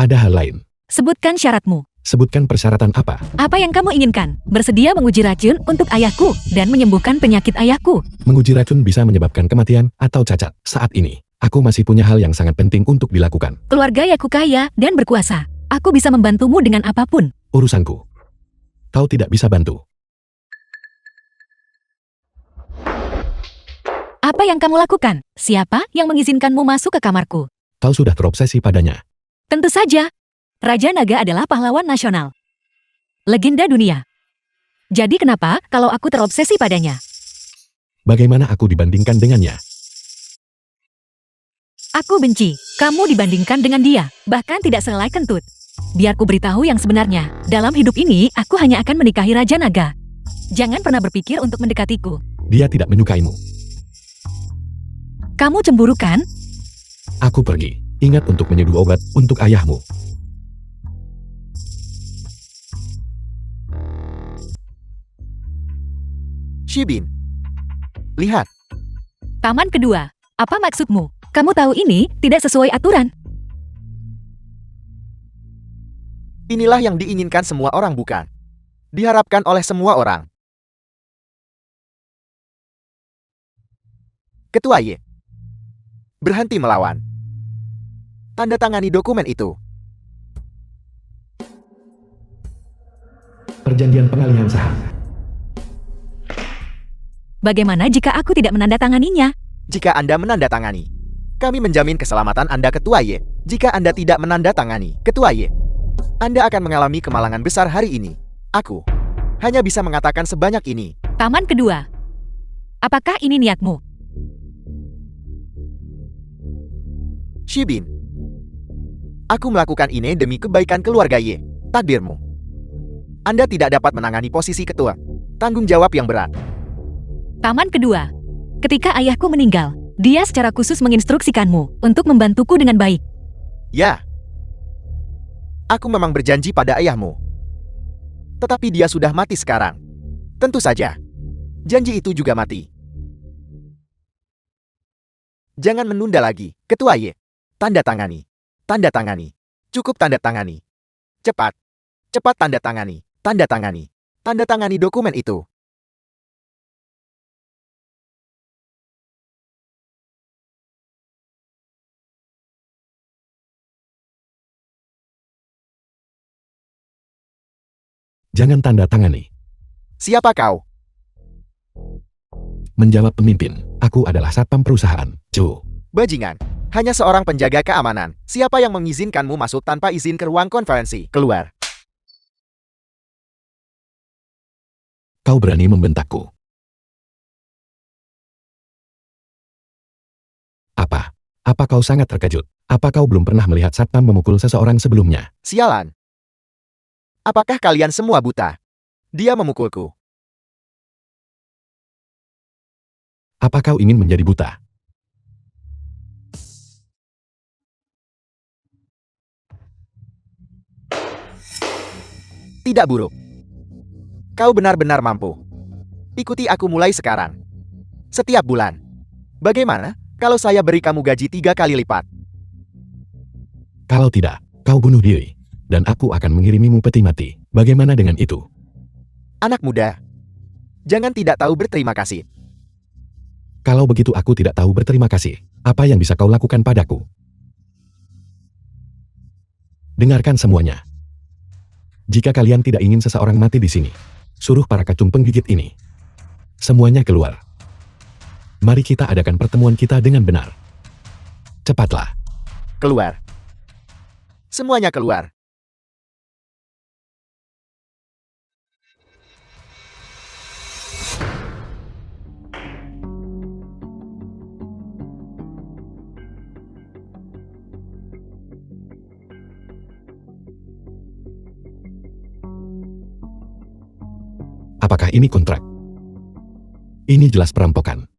Ada hal lain. Sebutkan syaratmu. Sebutkan persyaratan apa? Apa yang kamu inginkan? Bersedia menguji racun untuk ayahku dan menyembuhkan penyakit ayahku. Menguji racun bisa menyebabkan kematian atau cacat. Saat ini, aku masih punya hal yang sangat penting untuk dilakukan. Keluarga ayahku kaya dan berkuasa. Aku bisa membantumu dengan apapun. Urusanku. Kau tidak bisa bantu. Apa yang kamu lakukan? Siapa yang mengizinkanmu masuk ke kamarku? Kau sudah terobsesi padanya. Tentu saja. Raja Naga adalah pahlawan nasional. Legenda dunia. Jadi kenapa kalau aku terobsesi padanya? Bagaimana aku dibandingkan dengannya? Aku benci. Kamu dibandingkan dengan dia. Bahkan tidak selai kentut. Biar ku beritahu yang sebenarnya. Dalam hidup ini, aku hanya akan menikahi Raja Naga. Jangan pernah berpikir untuk mendekatiku. Dia tidak menyukaimu. Kamu cemburu kan? Aku pergi. Ingat untuk menyeduh obat untuk ayahmu. Shibin. Lihat, Taman kedua. Apa maksudmu? Kamu tahu ini tidak sesuai aturan. inilah yang diinginkan semua orang bukan? Diharapkan oleh semua orang. Ketua Y. Berhenti melawan. Tanda tangani dokumen itu. Perjanjian pengalihan saham. Bagaimana jika aku tidak menandatanganinya? Jika Anda menandatangani, kami menjamin keselamatan Anda Ketua Y. Jika Anda tidak menandatangani, Ketua Y, Anda akan mengalami kemalangan besar hari ini. Aku hanya bisa mengatakan sebanyak ini. Taman kedua. Apakah ini niatmu? Shibin. Aku melakukan ini demi kebaikan keluarga Y. Takdirmu. Anda tidak dapat menangani posisi ketua. Tanggung jawab yang berat. Taman kedua. Ketika ayahku meninggal, dia secara khusus menginstruksikanmu untuk membantuku dengan baik. Ya. Aku memang berjanji pada ayahmu. Tetapi dia sudah mati sekarang. Tentu saja. Janji itu juga mati. Jangan menunda lagi, Ketua Y. Tanda tangani. Tanda tangani. Cukup tanda tangani. Cepat. Cepat tanda tangani. Tanda tangani. Tanda tangani dokumen itu. Jangan tanda tangani. Siapa kau? Menjawab pemimpin. Aku adalah satpam perusahaan. Joe. Bajingan. Hanya seorang penjaga keamanan. Siapa yang mengizinkanmu masuk tanpa izin ke ruang konferensi? Keluar. Kau berani membentakku. Apa? Apa kau sangat terkejut? Apa kau belum pernah melihat satpam memukul seseorang sebelumnya? Sialan. Apakah kalian semua buta? Dia memukulku. Apa kau ingin menjadi buta? Tidak buruk. Kau benar-benar mampu. Ikuti aku mulai sekarang. Setiap bulan. Bagaimana kalau saya beri kamu gaji 3 kali lipat? Kalau tidak, kau bunuh diri. Dan aku akan mengirimimu peti mati. Bagaimana dengan itu? Anak muda. Jangan tidak tahu berterima kasih. Kalau begitu aku tidak tahu berterima kasih. Apa yang bisa kau lakukan padaku? Dengarkan semuanya. Jika kalian tidak ingin seseorang mati di sini, suruh para kacung penggigit ini. Semuanya keluar. Mari kita adakan pertemuan kita dengan benar. Cepatlah. Keluar. Semuanya keluar. Apakah ini kontrak? Ini jelas perampokan.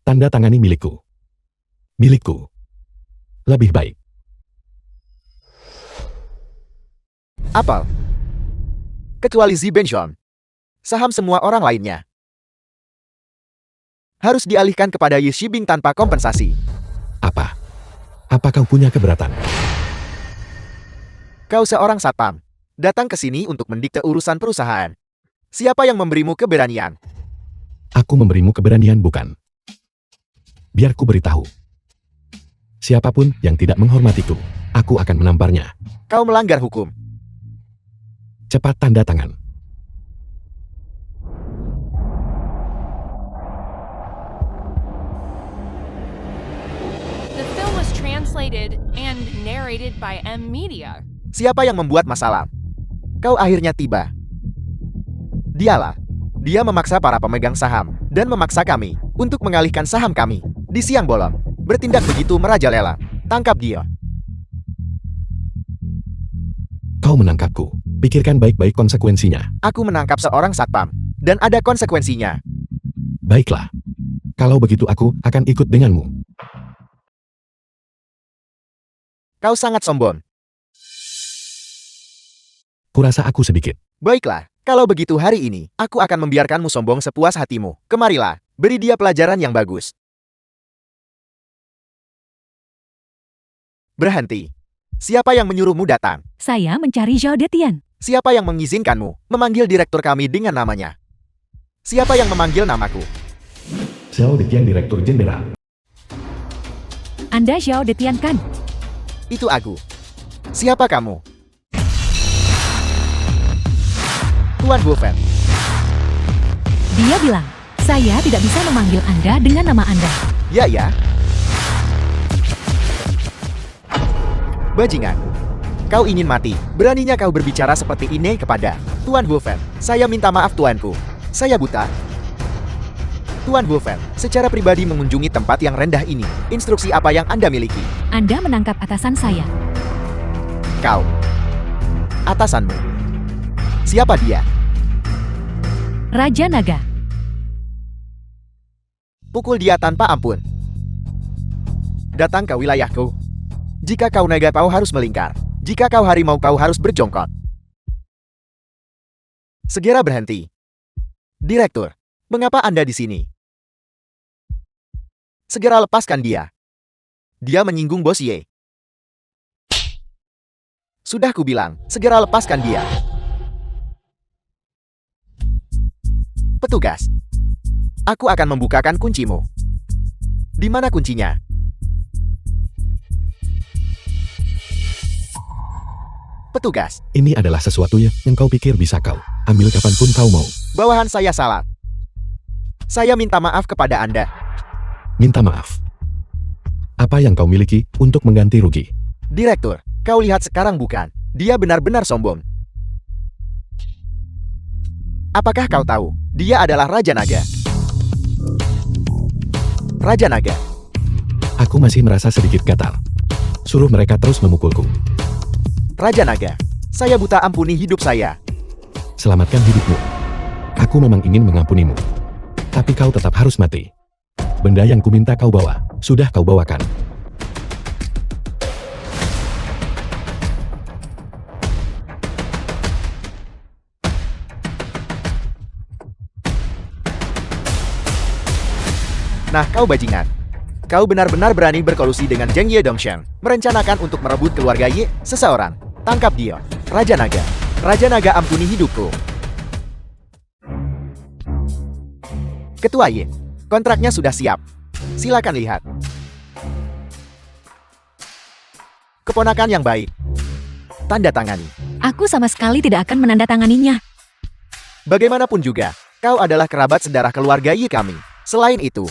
Tanda tangani milikku. Milikku. Lebih baik. Apel. Kecuali Zibenshon. Saham semua orang lainnya harus dialihkan kepada Yishibing tanpa kompensasi. Apa? Apa kau punya keberatan? Kau seorang satpam. Datang ke sini untuk mendikte urusan perusahaan. Siapa yang memberimu keberanian? Aku memberimu keberanian bukan? Biar ku beritahu. Siapapun yang tidak menghormatiku, aku akan menamparnya. Kau melanggar hukum. Cepat tanda tangan. The film was translated and narrated by M Media. Siapa yang membuat masalah? Kau akhirnya tiba. Dialah. Dia memaksa para pemegang saham dan memaksa kami untuk mengalihkan saham kami di siang bolong. Bertindak begitu merajalela. Tangkap dia. Kau menangkapku. Pikirkan baik-baik konsekuensinya. Aku menangkap seorang satpam dan ada konsekuensinya. Baiklah. Kalau begitu aku akan ikut denganmu. Kau sangat sombong. Kurasa aku sedikit. Baiklah, kalau begitu hari ini, aku akan membiarkanmu sombong sepuas hatimu. Kemarilah, beri dia pelajaran yang bagus. Berhenti. Siapa yang menyuruhmu datang? Saya mencari Zhao Detian. Siapa yang mengizinkanmu memanggil direktur kami dengan namanya? Siapa yang memanggil namaku? Xiao Detian, Direktur Jenderal. Anda Zhao Detian kan? Itu aku. Siapa kamu? Tuan Wolfen. Dia bilang, saya tidak bisa memanggil Anda dengan nama Anda. Ya. Bajingan. Kau ingin mati. Beraninya kau berbicara seperti ini kepada Tuan Wolfen. Saya minta maaf tuanku. Saya buta. Tuan Wolfen, secara pribadi mengunjungi tempat yang rendah ini. Instruksi apa yang Anda miliki? Anda menangkap atasan saya. Kau. Atasanmu. Siapa dia? Raja Naga. Pukul dia tanpa ampun. Datang ke wilayahku. Jika kau naga kau harus melingkar. Jika kau harimau kau harus berjongkok. Segera berhenti. Direktur, mengapa Anda di sini? Segera lepaskan dia. Dia menyinggung Bos Ye. Sudah kubilang, segera lepaskan dia. Petugas. Aku akan membukakan kuncimu. Di mana kuncinya? Petugas. Ini adalah sesuatu yang kau pikir bisa kau ambil kapanpun kau mau. Bawahan saya salah. Saya minta maaf kepada Anda. Minta maaf. Apa yang kau miliki untuk mengganti rugi? Direktur, kau lihat sekarang bukan? Dia benar-benar sombong. Apakah kau tahu? Dia adalah Raja Naga. Raja Naga. Aku masih merasa sedikit gatal. Suruh mereka terus memukulku. Raja Naga. Saya buta, ampuni hidup saya. Selamatkan hidupmu. Aku memang ingin mengampunimu. Tapi kau tetap harus mati. Benda yang kuminta kau bawa, sudah kau bawakan. Nah, kau bajingan. Kau benar-benar berani berkolusi dengan Zheng Ye Dongshan, merencanakan untuk merebut keluarga Ye, seseorang. Tangkap dia, Raja Naga. Raja Naga, ampuni hidupku. Ketua Ye, kontraknya sudah siap. Silakan lihat. Keponakan yang baik. Tanda tangani. Aku sama sekali tidak akan menandatanganinya. Bagaimanapun juga, kau adalah kerabat sedarah keluarga Ye kami. Selain itu,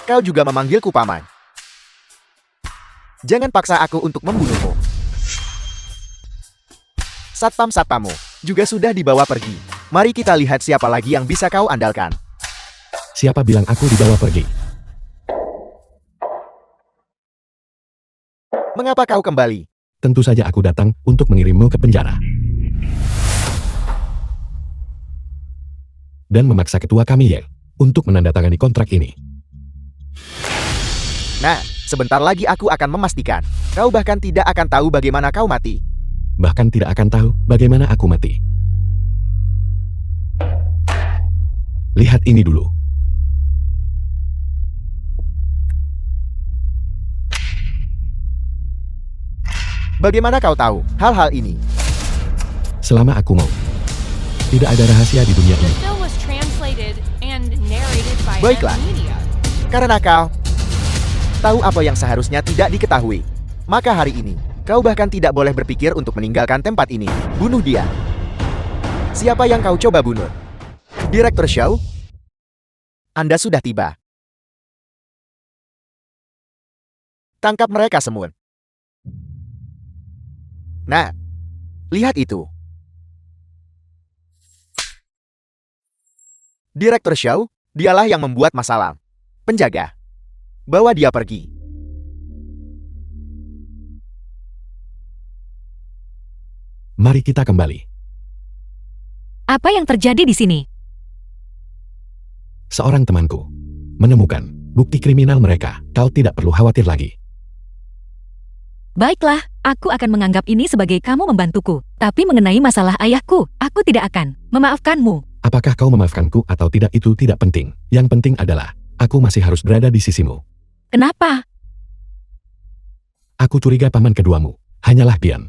kau juga memanggilku paman. Jangan paksa aku untuk membunuhmu. Satpam-satpammu juga sudah dibawa pergi. Mari kita lihat siapa lagi yang bisa kau andalkan. Siapa bilang aku dibawa pergi? Mengapa kau kembali? Tentu saja aku datang untuk mengirimmu ke penjara. Dan memaksa ketua kami Ye untuk menandatangani kontrak ini. Nah, sebentar lagi aku akan memastikan. Kau bahkan tidak akan tahu bagaimana kau mati. Bahkan tidak akan tahu bagaimana aku mati. Lihat ini dulu. Bagaimana kau tahu hal-hal ini? Selama aku mau. Tidak ada rahasia di dunia The ini. film was translated and narrated by Baiklah. M Media. Karena kau tahu apa yang seharusnya tidak diketahui, maka hari ini kau bahkan tidak boleh berpikir untuk meninggalkan tempat ini. Bunuh dia. Siapa yang kau coba bunuh? Direktur Shaw? Anda sudah tiba. Tangkap mereka semua. Nah, lihat itu. Direktur Shaw, dialah yang membuat masalah. Penjaga. Bawa dia pergi. Mari kita kembali. Apa yang terjadi di sini? Seorang temanku menemukan bukti kriminal mereka. Kau tidak perlu khawatir lagi. Baiklah, aku akan menganggap ini sebagai kamu membantuku. Tapi mengenai masalah ayahku, aku tidak akan memaafkanmu. Apakah kau memaafkanku atau tidak itu tidak penting. Yang penting adalah, aku masih harus berada di sisimu. Kenapa? Aku curiga paman keduamu hanyalah Bian.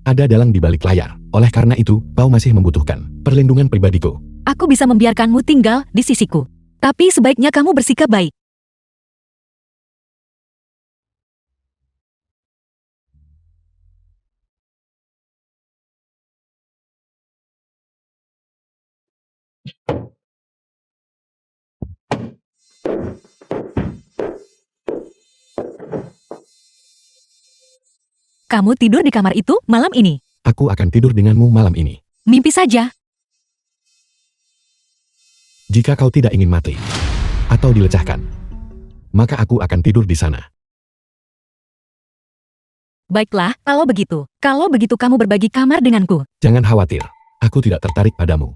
Ada dalang di balik layar. Oleh karena itu, kau masih membutuhkan perlindungan pribadiku. Aku bisa membiarkanmu tinggal di sisiku. Tapi sebaiknya kamu bersikap baik. Kamu tidur di kamar itu malam ini. Aku akan tidur denganmu malam ini. Mimpi saja. Jika kau tidak ingin mati atau dilecahkan, maka aku akan tidur di sana. Baiklah, kalau begitu. Kalau begitu kamu berbagi kamar denganku. Jangan khawatir, aku tidak tertarik padamu.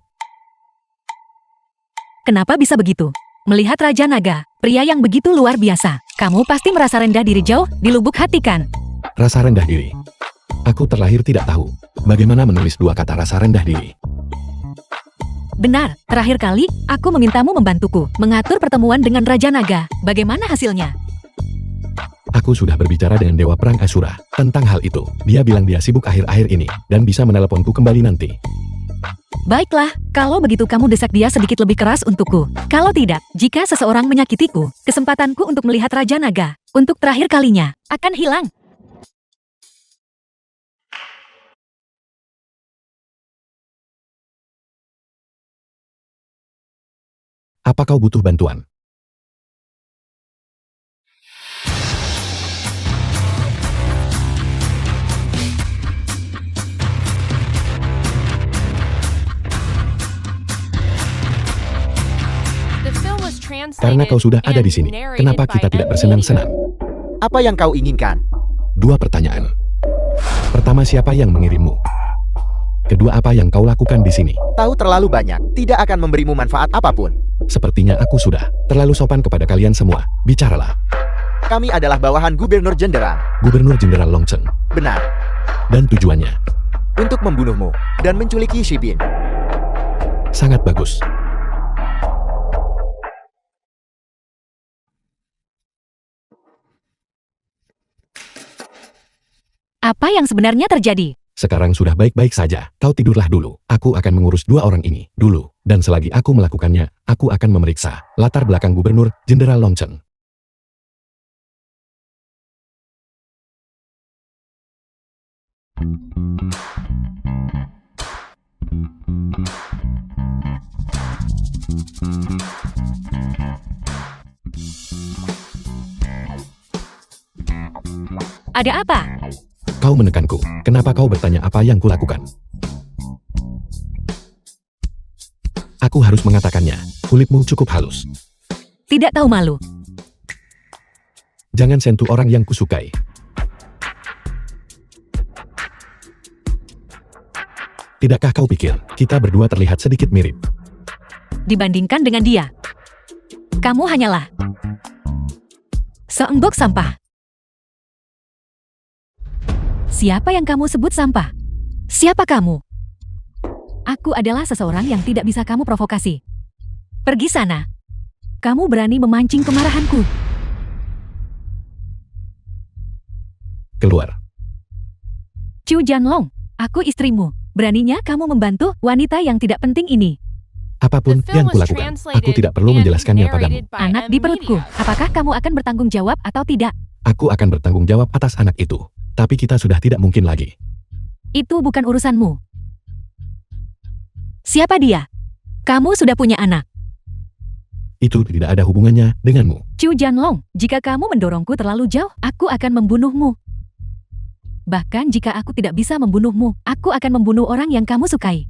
Kenapa bisa begitu? Melihat Raja Naga, pria yang begitu luar biasa. Kamu pasti merasa rendah diri jauh di lubuk hati kan? Rasa rendah diri. Aku terlahir tidak tahu bagaimana menulis dua kata rasa rendah diri. Benar, terakhir kali aku memintamu membantuku mengatur pertemuan dengan Raja Naga. Bagaimana hasilnya? Aku sudah berbicara dengan Dewa Perang Asura tentang hal itu. Dia bilang dia sibuk akhir-akhir ini dan bisa meneleponku kembali nanti. Baiklah, kalau begitu kamu desak dia sedikit lebih keras untukku. Kalau tidak, jika seseorang menyakitiku, kesempatanku untuk melihat Raja Naga, untuk terakhir kalinya, akan hilang. Apa kau butuh bantuan? The film was translated Karena kau sudah ada di and sini, narrated kenapa by kita tidak M bersenang-senang? Media. Apa yang kau inginkan? Dua pertanyaan. Pertama, siapa yang mengirimmu? Kedua, apa yang kau lakukan di sini? Tahu terlalu banyak, tidak akan memberimu manfaat apapun. Sepertinya aku sudah terlalu sopan kepada kalian semua. Bicaralah. Kami adalah bawahan Gubernur Jenderal. Gubernur Jenderal Longcheng. Benar. Dan tujuannya Untuk membunuhmu dan menculiki Shibin. sangat bagus. Apa yang sebenarnya terjadi? Sekarang sudah baik-baik saja. Kau tidurlah dulu. Aku akan mengurus dua orang ini dulu. Dan selagi aku melakukannya, aku akan memeriksa latar belakang Gubernur Jenderal Longcheng. Ada apa? Kau menekanku. Kenapa kau bertanya apa yang kulakukan? Aku harus mengatakannya. Kulitmu cukup halus. Tidak tahu malu. Jangan sentuh orang yang kusukai. Tidakkah kau pikir kita berdua terlihat sedikit mirip? Dibandingkan dengan dia, kamu hanyalah seonggok sampah. Siapa yang kamu sebut sampah? Siapa kamu? Aku adalah seseorang yang tidak bisa kamu provokasi. Pergi sana. Kamu berani memancing kemarahanku. Keluar. Chu Jianlong, aku istrimu. Beraninya kamu membantu wanita yang tidak penting ini. Apapun The yang film was kulakukan, aku translated tidak perlu and menjelaskannya padamu. narrated by Anak M di perutku, Media. apakah kamu akan bertanggung jawab atau tidak? Aku akan bertanggung jawab atas anak itu. Tapi kita sudah tidak mungkin lagi. Itu bukan urusanmu. Siapa dia? Kamu sudah punya anak. Itu tidak ada hubungannya denganmu. Chu Jianlong, jika kamu mendorongku terlalu jauh, aku akan membunuhmu. Bahkan jika aku tidak bisa membunuhmu, aku akan membunuh orang yang kamu sukai.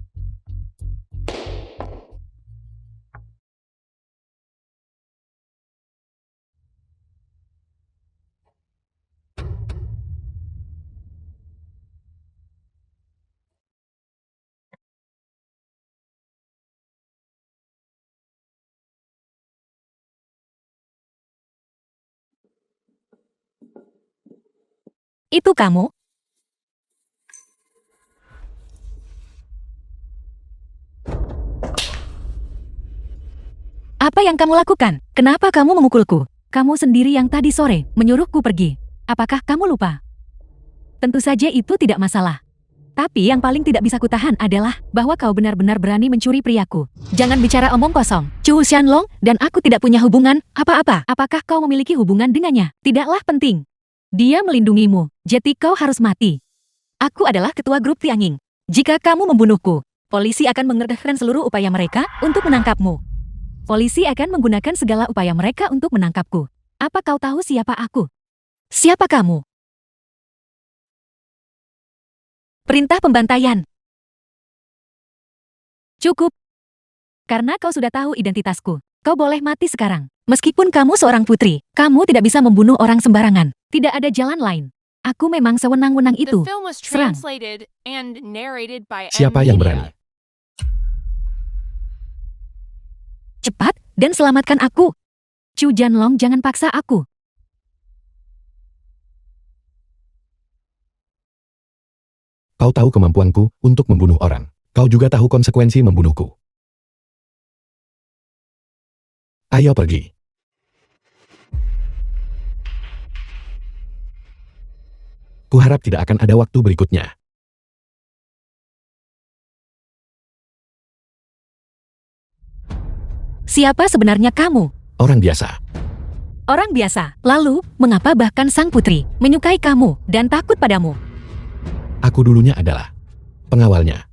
Itu kamu? Apa yang kamu lakukan? Kenapa kamu memukulku? Kamu sendiri yang tadi sore menyuruhku pergi. Apakah kamu lupa? Tentu saja itu tidak masalah. Tapi yang paling tidak bisa kutahan adalah bahwa kau benar-benar berani mencuri priaku. Jangan bicara omong kosong. Chu Xianlong dan aku tidak punya hubungan apa-apa. Apakah kau memiliki hubungan dengannya? Tidaklah penting. Dia melindungimu, jadi kau harus mati. Aku adalah ketua grup Tiangying. Jika kamu membunuhku, polisi akan mengerahkan seluruh upaya mereka untuk menangkapmu. Polisi akan menggunakan segala upaya mereka untuk menangkapku. Apa kau tahu siapa aku? Siapa kamu? Perintah pembantaian. Cukup. Karena kau sudah tahu identitasku, kau boleh mati sekarang. Meskipun kamu seorang putri, kamu tidak bisa membunuh orang sembarangan. Tidak ada jalan lain. Aku memang sewenang-wenang The itu. film was Serang. translated and narrated by M Siapa yang Media. berani? Cepat dan selamatkan aku. Chu Jianlong, jangan paksa aku. Kau tahu kemampuanku untuk membunuh orang. Kau juga tahu konsekuensi membunuhku. Ayo pergi. Kuharap tidak akan ada waktu berikutnya. Siapa sebenarnya kamu? Orang biasa. Orang biasa. Lalu, mengapa bahkan sang putri menyukai kamu dan takut padamu? Aku dulunya adalah pengawalnya.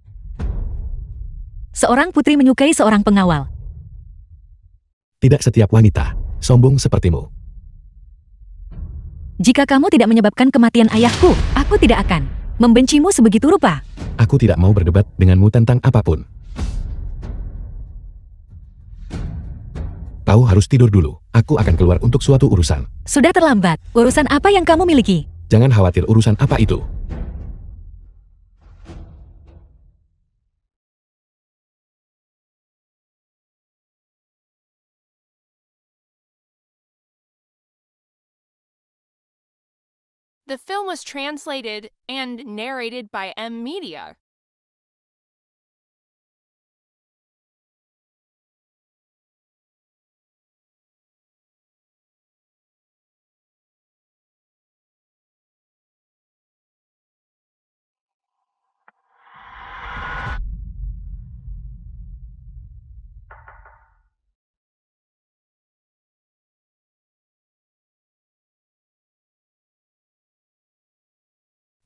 Seorang putri menyukai seorang pengawal. Tidak setiap wanita sombong sepertimu. Jika kamu tidak menyebabkan kematian ayahku, aku tidak akan membencimu sebegitu rupa. Aku tidak mau berdebat denganmu tentang apapun. Kau harus tidur dulu. Aku akan keluar untuk suatu urusan. Sudah terlambat. Urusan apa yang kamu miliki? Jangan khawatir urusan apa itu. The film was translated and narrated by M Media.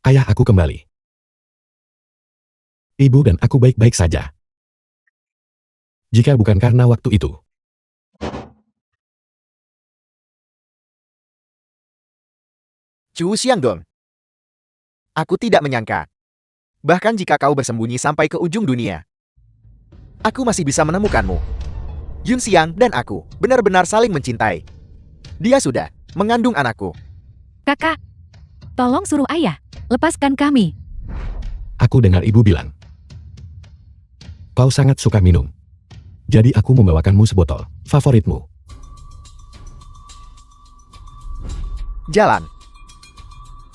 Ayah aku kembali. Ibu dan aku baik-baik saja. Jika bukan karena waktu itu. Chu Xiangdong. Aku tidak menyangka. Bahkan jika kau bersembunyi sampai ke ujung dunia, aku masih bisa menemukanmu. Yun Xiang dan aku benar-benar saling mencintai. Dia sudah mengandung anakku. Kakak, tolong suruh ayah, lepaskan kami. Aku dengar ibu bilang. Kau sangat suka minum. Jadi aku membawakanmu sebotol favoritmu. Jalan.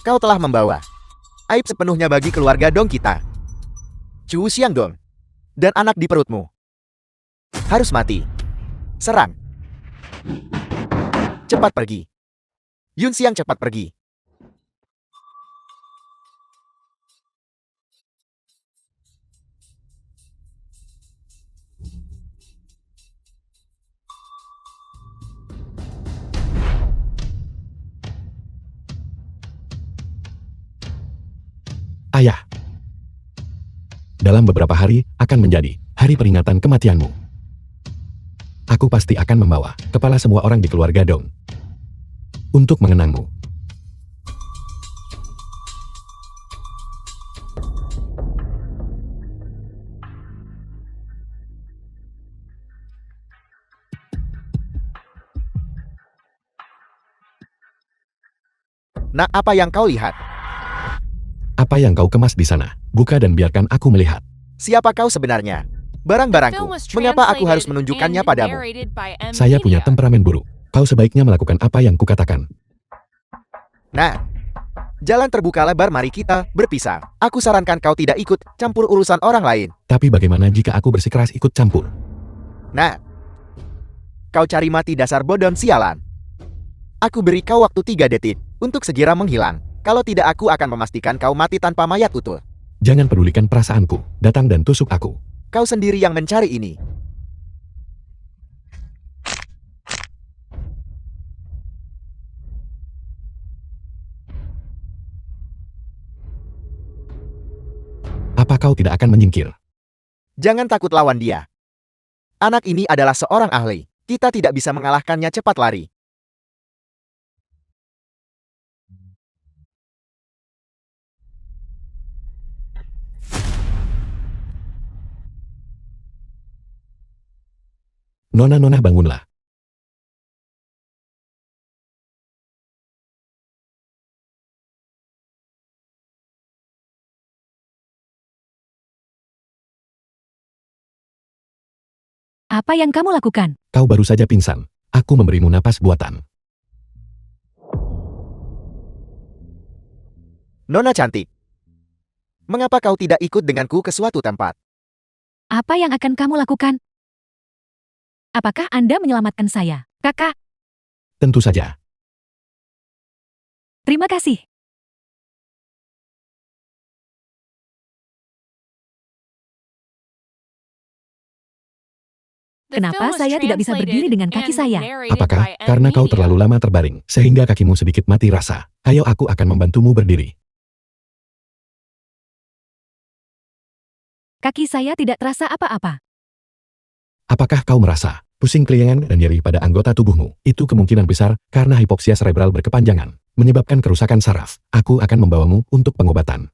Kau telah membawa aib sepenuhnya bagi keluarga Dong kita. Chu Xiangdong. Dan anak di perutmu. Harus mati. Serang. Cepat pergi. Yun Xiang cepat pergi. Ayah. Dalam beberapa hari akan menjadi hari peringatan kematianmu. Aku pasti akan membawa kepala semua orang di keluarga Dong untuk mengenangmu. Nak, apa yang kau lihat? Apa yang kau kemas di sana? Buka dan biarkan aku melihat. Siapa kau sebenarnya? Barang-barangku, mengapa aku harus menunjukkannya padamu? Saya punya temperamen buruk. Kau sebaiknya melakukan apa yang kukatakan. Nah, jalan terbuka lebar, mari kita berpisah. Aku sarankan kau tidak ikut campur urusan orang lain. Tapi bagaimana jika aku bersikeras ikut campur? Nah, kau cari mati, dasar bodon sialan. Aku beri kau waktu 3 detik untuk segera menghilang. Kalau tidak, aku akan memastikan kau mati tanpa mayat utuh. Jangan pedulikan perasaanku. Datang dan tusuk aku. Kau sendiri yang mencari ini. Apa kau tidak akan menyingkir? Jangan takut lawan dia. Anak ini adalah seorang ahli. Kita tidak bisa mengalahkannya, cepat lari. Nona, bangunlah. Apa yang kamu lakukan? Kau baru saja pingsan. Aku memberimu napas buatan. Nona cantik. Mengapa kau tidak ikut denganku ke suatu tempat? Apa yang akan kamu lakukan? Apakah Anda menyelamatkan saya, Kakak? Tentu saja. Terima kasih. Kenapa saya tidak bisa berdiri dengan kaki saya? Apakah karena kau terlalu lama terbaring, sehingga kakimu sedikit mati rasa? Ayo, aku akan membantumu berdiri. Kaki saya tidak terasa apa-apa. Apakah kau merasa pusing keliengan dan nyeri pada anggota tubuhmu? Itu kemungkinan besar karena hipoksia serebral berkepanjangan, menyebabkan kerusakan saraf. Aku akan membawamu untuk pengobatan.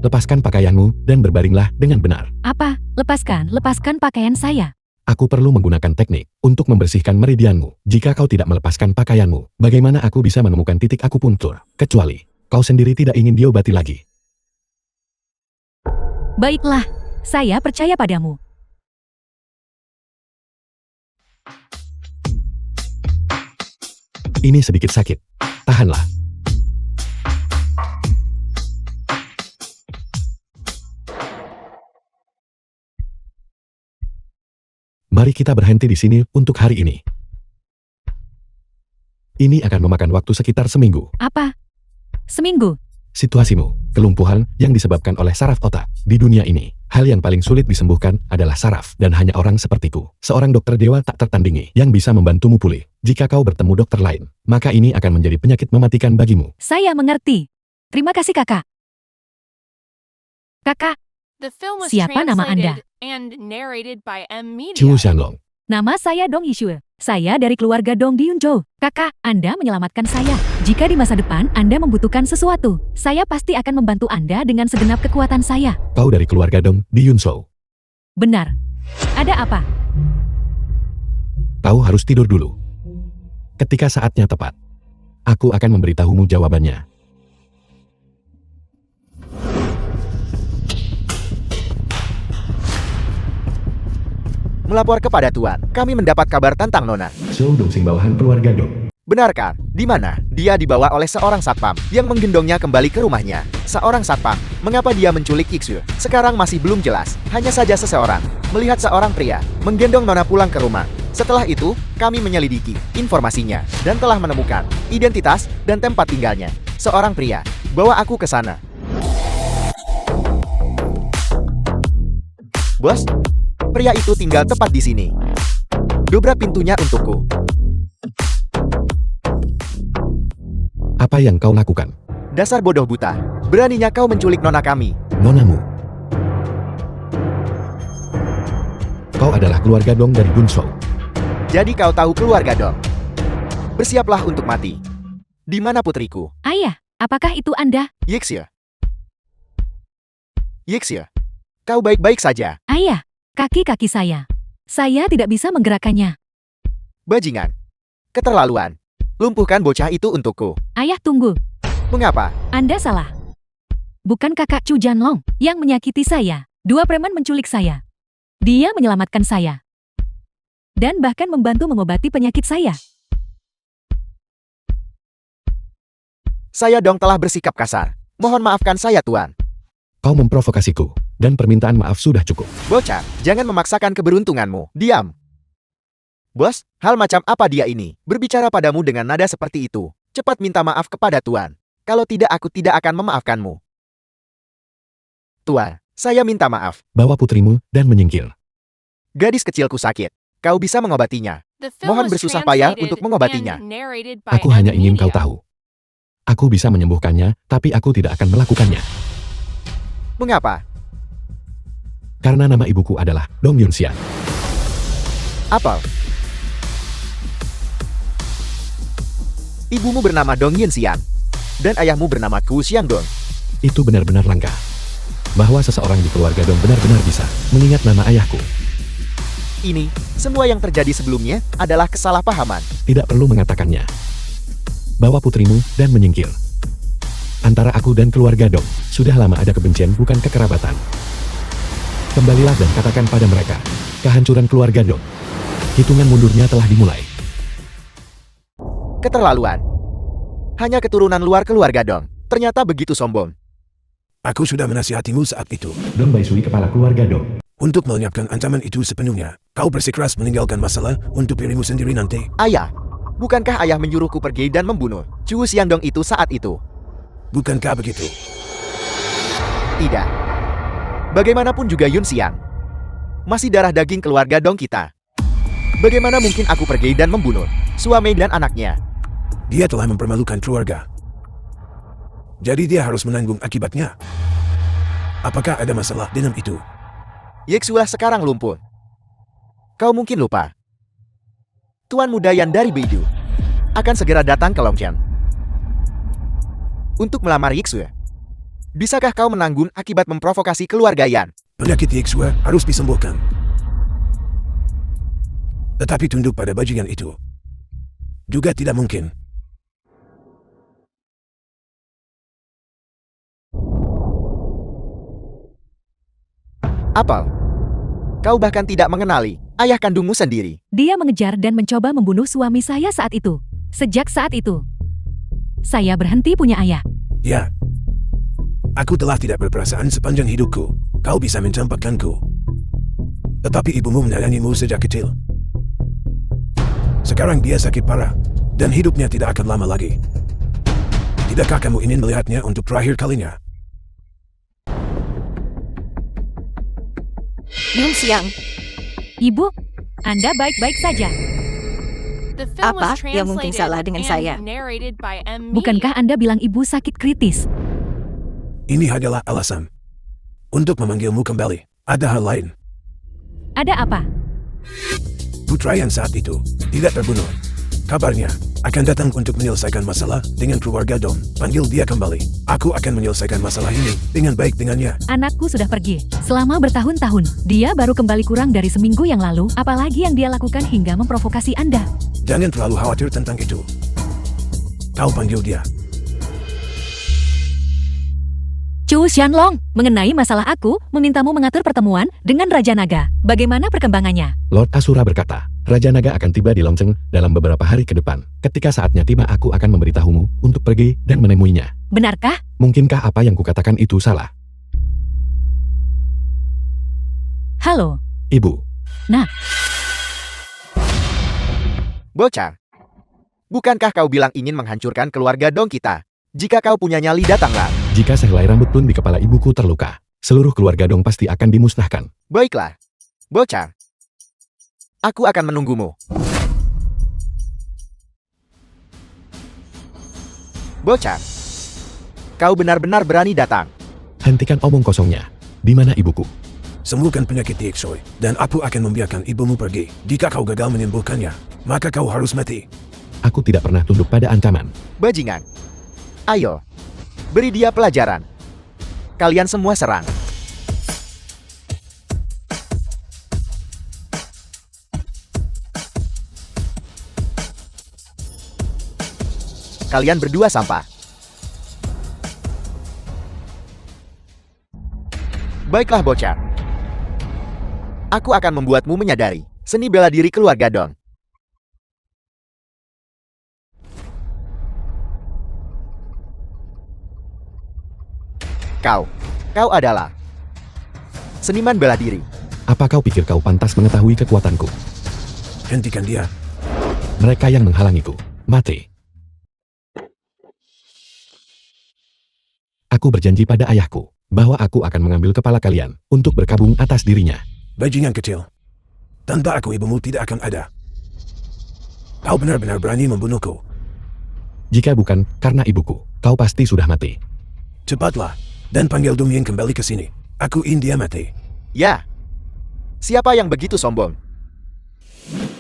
Lepaskan pakaianmu dan berbaringlah dengan benar. Apa? Lepaskan pakaian saya. Aku perlu menggunakan teknik untuk membersihkan meridianmu. Jika kau tidak melepaskan pakaianmu, bagaimana aku bisa menemukan titik akupuntur? Kecuali kau sendiri tidak ingin diobati lagi. Baiklah, saya percaya padamu. Ini sedikit sakit. Tahanlah. Mari kita berhenti di sini untuk hari ini. Ini akan memakan waktu sekitar seminggu. Apa? Seminggu? Situasimu, kelumpuhan yang disebabkan oleh saraf otak. Di dunia ini, hal yang paling sulit disembuhkan adalah saraf, dan hanya orang sepertiku, seorang dokter dewa tak tertandingi, yang bisa membantumu pulih. Jika kau bertemu dokter lain, maka ini akan menjadi penyakit mematikan bagimu. Saya mengerti. Terima kasih, Kakak. Kakak, The film was Siapa nama Anda? translated and narrated by M Media. Chu Xianlong. nama saya Dong Yishue. Saya dari keluarga Dong di Yunzhou. Kakak, Anda menyelamatkan saya. Jika di masa depan Anda membutuhkan sesuatu, saya pasti akan membantu Anda dengan segenap kekuatan saya. Kau dari keluarga Dong di Yunzhou. Benar. Ada apa? Kau harus tidur dulu. Ketika saatnya tepat, aku akan memberitahumu jawabannya. Melapor kepada Tuan, kami mendapat kabar tentang Nona. Zhou Dongsing bawahan keluarga Dong. Benarkah? Di mana? Dia dibawa oleh seorang satpam yang menggendongnya kembali ke rumahnya. Seorang satpam. Mengapa dia menculik Iksu? Sekarang masih belum jelas. Hanya saja seseorang melihat seorang pria menggendong Nona pulang ke rumah. Setelah itu, kami menyelidiki informasinya dan telah menemukan identitas dan tempat tinggalnya. Seorang pria. Bawa aku ke sana. Bos, pria itu tinggal tepat di sini. Dobrak pintunya untukku. Apa yang kau lakukan? Dasar bodoh buta. Beraninya kau menculik nona kami. Nonamu. Kau adalah keluarga Dong dari Gunshou. Jadi kau tahu keluarga Dong. Bersiaplah untuk mati. Di mana putriku? Ayah, apakah itu Anda? Yixia. Yixia. Kau baik-baik saja. Ayah, kaki-kaki saya. Saya tidak bisa menggerakkannya. Bajingan. Keterlaluan. Lumpuhkan bocah itu untukku. Ayah, tunggu. Mengapa? Anda salah. Bukan kakak Chu Janlong yang menyakiti saya. Dua preman menculik saya. Dia menyelamatkan saya. Dan bahkan membantu mengobati penyakit saya. Saya Dong telah bersikap kasar. Mohon maafkan saya, Tuan. Kau memprovokasiku, dan permintaan maaf sudah cukup. Bocah, jangan memaksakan keberuntunganmu. Diam. Bos, hal macam apa dia ini? Berbicara padamu dengan nada seperti itu. Cepat minta maaf kepada Tuan. Kalau tidak, aku tidak akan memaafkanmu. Tuan, saya minta maaf. Bawa putrimu dan menyingkir. Gadis kecilku sakit. Kau bisa mengobatinya. The film Mohon was bersusah payah translated untuk mengobatinya. and narrated by Aku hanya M ingin kau Media. tahu. Aku bisa menyembuhkannya, tapi aku tidak akan melakukannya. Mengapa? Karena nama ibuku adalah Dong Yunxian. Apa? Ibumu bernama Dong Yunxian. Dan ayahmu bernama Ku Xiangdong. Itu benar-benar langka. Bahwa seseorang di keluarga Dong benar-benar bisa mengingat nama ayahku. Ini, semua yang terjadi sebelumnya adalah kesalahpahaman. Tidak perlu mengatakannya. Bawa putrimu dan menyingkir. Antara aku dan keluarga Dong, sudah lama ada kebencian bukan kekerabatan. Kembalilah dan katakan pada mereka, kehancuran keluarga Dong. Hitungan mundurnya telah dimulai. Keterlaluan. Hanya keturunan luar keluarga Dong. Ternyata begitu sombong. Aku sudah menasihatimu saat itu. Dong Baisui kepala keluarga Dong. Untuk melenyapkan ancaman itu sepenuhnya, kau bersikeras meninggalkan masalah untuk dirimu sendiri nanti. Ayah, bukankah ayah menyuruhku pergi dan membunuh Chu Xiangdong itu saat itu? Bukankah begitu? Tidak. Bagaimanapun juga Yun Xiang. Masih darah daging keluarga Dong kita. Bagaimana mungkin aku pergi dan membunuh suami dan anaknya? Dia telah mempermalukan keluarga. Jadi dia harus menanggung akibatnya. Apakah ada masalah dengan itu? Yexua sekarang lumpuh. Kau mungkin lupa. Tuan muda Yan dari Beidou akan segera datang ke Longqian untuk melamar Yexua. Bisakah kau menanggung akibat memprovokasi keluarga Yan? Penyakit Yixua harus disembuhkan. Tetapi tunduk pada bajingan itu juga tidak mungkin. Apel, kau bahkan tidak mengenali ayah kandungmu sendiri. Dia mengejar dan mencoba membunuh suami saya saat itu. Sejak saat itu, saya berhenti punya ayah. Ya, aku telah tidak berperasaan sepanjang hidupku. Kau bisa mencampakkanku. Tetapi ibumu menyayangimu sejak kecil. Sekarang dia sakit parah, dan hidupnya tidak akan lama lagi. Tidakkah kamu ingin melihatnya untuk terakhir kalinya? Yun Xiang, Ibu, Anda baik-baik saja. The film was Apa yang mungkin translated salah dengan and saya? narrated by M Media. Bukankah Anda bilang ibu sakit kritis? Ini adalah alasan untuk memanggilmu kembali. Ada hal lain. Ada apa? Putra yang saat itu tidak terbunuh. Kabarnya akan datang untuk menyelesaikan masalah dengan keluarga Dong. Panggil dia kembali. Aku akan menyelesaikan masalah ini dengan baik dengannya. Anakku sudah pergi. Selama bertahun-tahun, dia baru kembali kurang dari seminggu yang lalu. Apalagi yang dia lakukan hingga memprovokasi Anda. Jangan terlalu khawatir tentang itu. Kau panggil dia. Chu Xianlong, mengenai masalah aku, memintamu mengatur pertemuan dengan Raja Naga. Bagaimana perkembangannya? Lord Asura berkata, Raja Naga akan tiba di Longzheng dalam beberapa hari ke depan. Ketika saatnya tiba aku akan memberitahumu untuk pergi dan menemuinya. Benarkah? Mungkinkah apa yang kukatakan itu salah? Halo. Ibu, Bocah. Bukankah kau bilang ingin menghancurkan keluarga Dong kita? Jika kau punya nyali, datanglah. jika sehelai rambut pun di kepala ibuku terluka, seluruh keluarga Dong pasti akan dimusnahkan. Baiklah. Bocah. Aku akan menunggumu. Bocah. Kau benar-benar berani datang. Hentikan omong kosongnya. Di mana ibuku? Sembuhkan penyakit Tieksoy, dan aku akan membiarkan ibumu pergi. Jika kau gagal menyembuhkannya, maka kau harus mati. Aku tidak pernah tunduk pada ancaman. Bajingan. Ayo. Beri dia pelajaran. Kalian semua serang. Kalian berdua sampah. Baiklah bocah. Aku akan membuatmu menyadari seni bela diri keluarga Dong. Kau adalah seniman bela diri. Apa kau pikir kau pantas mengetahui kekuatanku? Hentikan dia. Mereka yang menghalangiku. Mati. Aku berjanji pada ayahku bahwa aku akan mengambil kepala kalian untuk berkabung atas dirinya. Bajingan kecil. Tanpa aku ibumu tidak akan ada. Kau benar-benar berani membunuhku. Jika bukan karena ibuku, kau pasti sudah mati. Cepatlah, dan panggil Dumying kembali ke sini. Aku ingin dia mati. Ya. Siapa yang begitu sombong?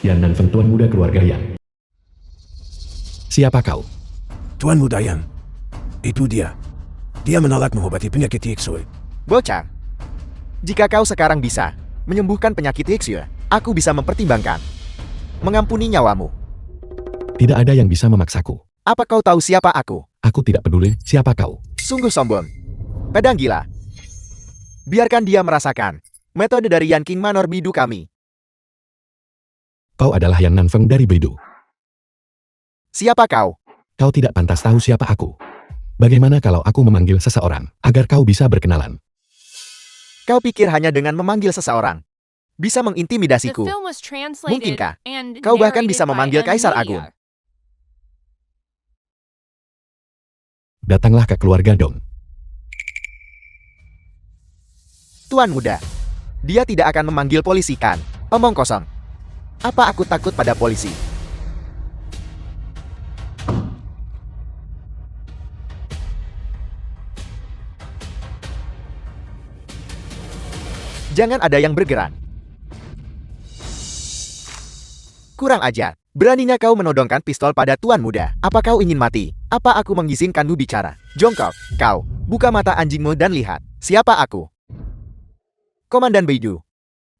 Yan Nanfeng, tuan muda keluarga Yan. Siapa kau? Tuan Muda Yan. Itu dia. Dia menolak mengobati penyakit Tieksoy. Bocah. Jika kau sekarang bisa menyembuhkan penyakit Tieksoy, aku bisa mempertimbangkan mengampuni nyawamu. Tidak ada yang bisa memaksaku. Apa kau tahu siapa aku? Aku tidak peduli siapa kau. Sungguh sombong. Pedang gila. Biarkan dia merasakan metode dari Yan King Manor Bidu kami. Kau adalah Yan Nanfeng dari Beidou. Siapa kau? Kau tidak pantas tahu siapa aku. Bagaimana kalau aku memanggil seseorang agar kau bisa berkenalan? Kau pikir hanya dengan memanggil seseorang bisa The mengintimidasiku? film was translated Mungkinkah and kau bahkan narrated bisa by memanggil M. Kaisar Media. Agung? Datanglah ke keluarga Dong. Tuan muda, dia tidak akan memanggil polisi kan? Omong kosong. Apa aku takut pada polisi? Jangan ada yang bergerak. Kurang ajar. Beraninya kau menodongkan pistol pada tuan muda. Apa kau ingin mati? Apa aku mengizinkanmu bicara? Jongkok, kau. Buka mata anjingmu dan lihat. Siapa aku? Komandan Beidou.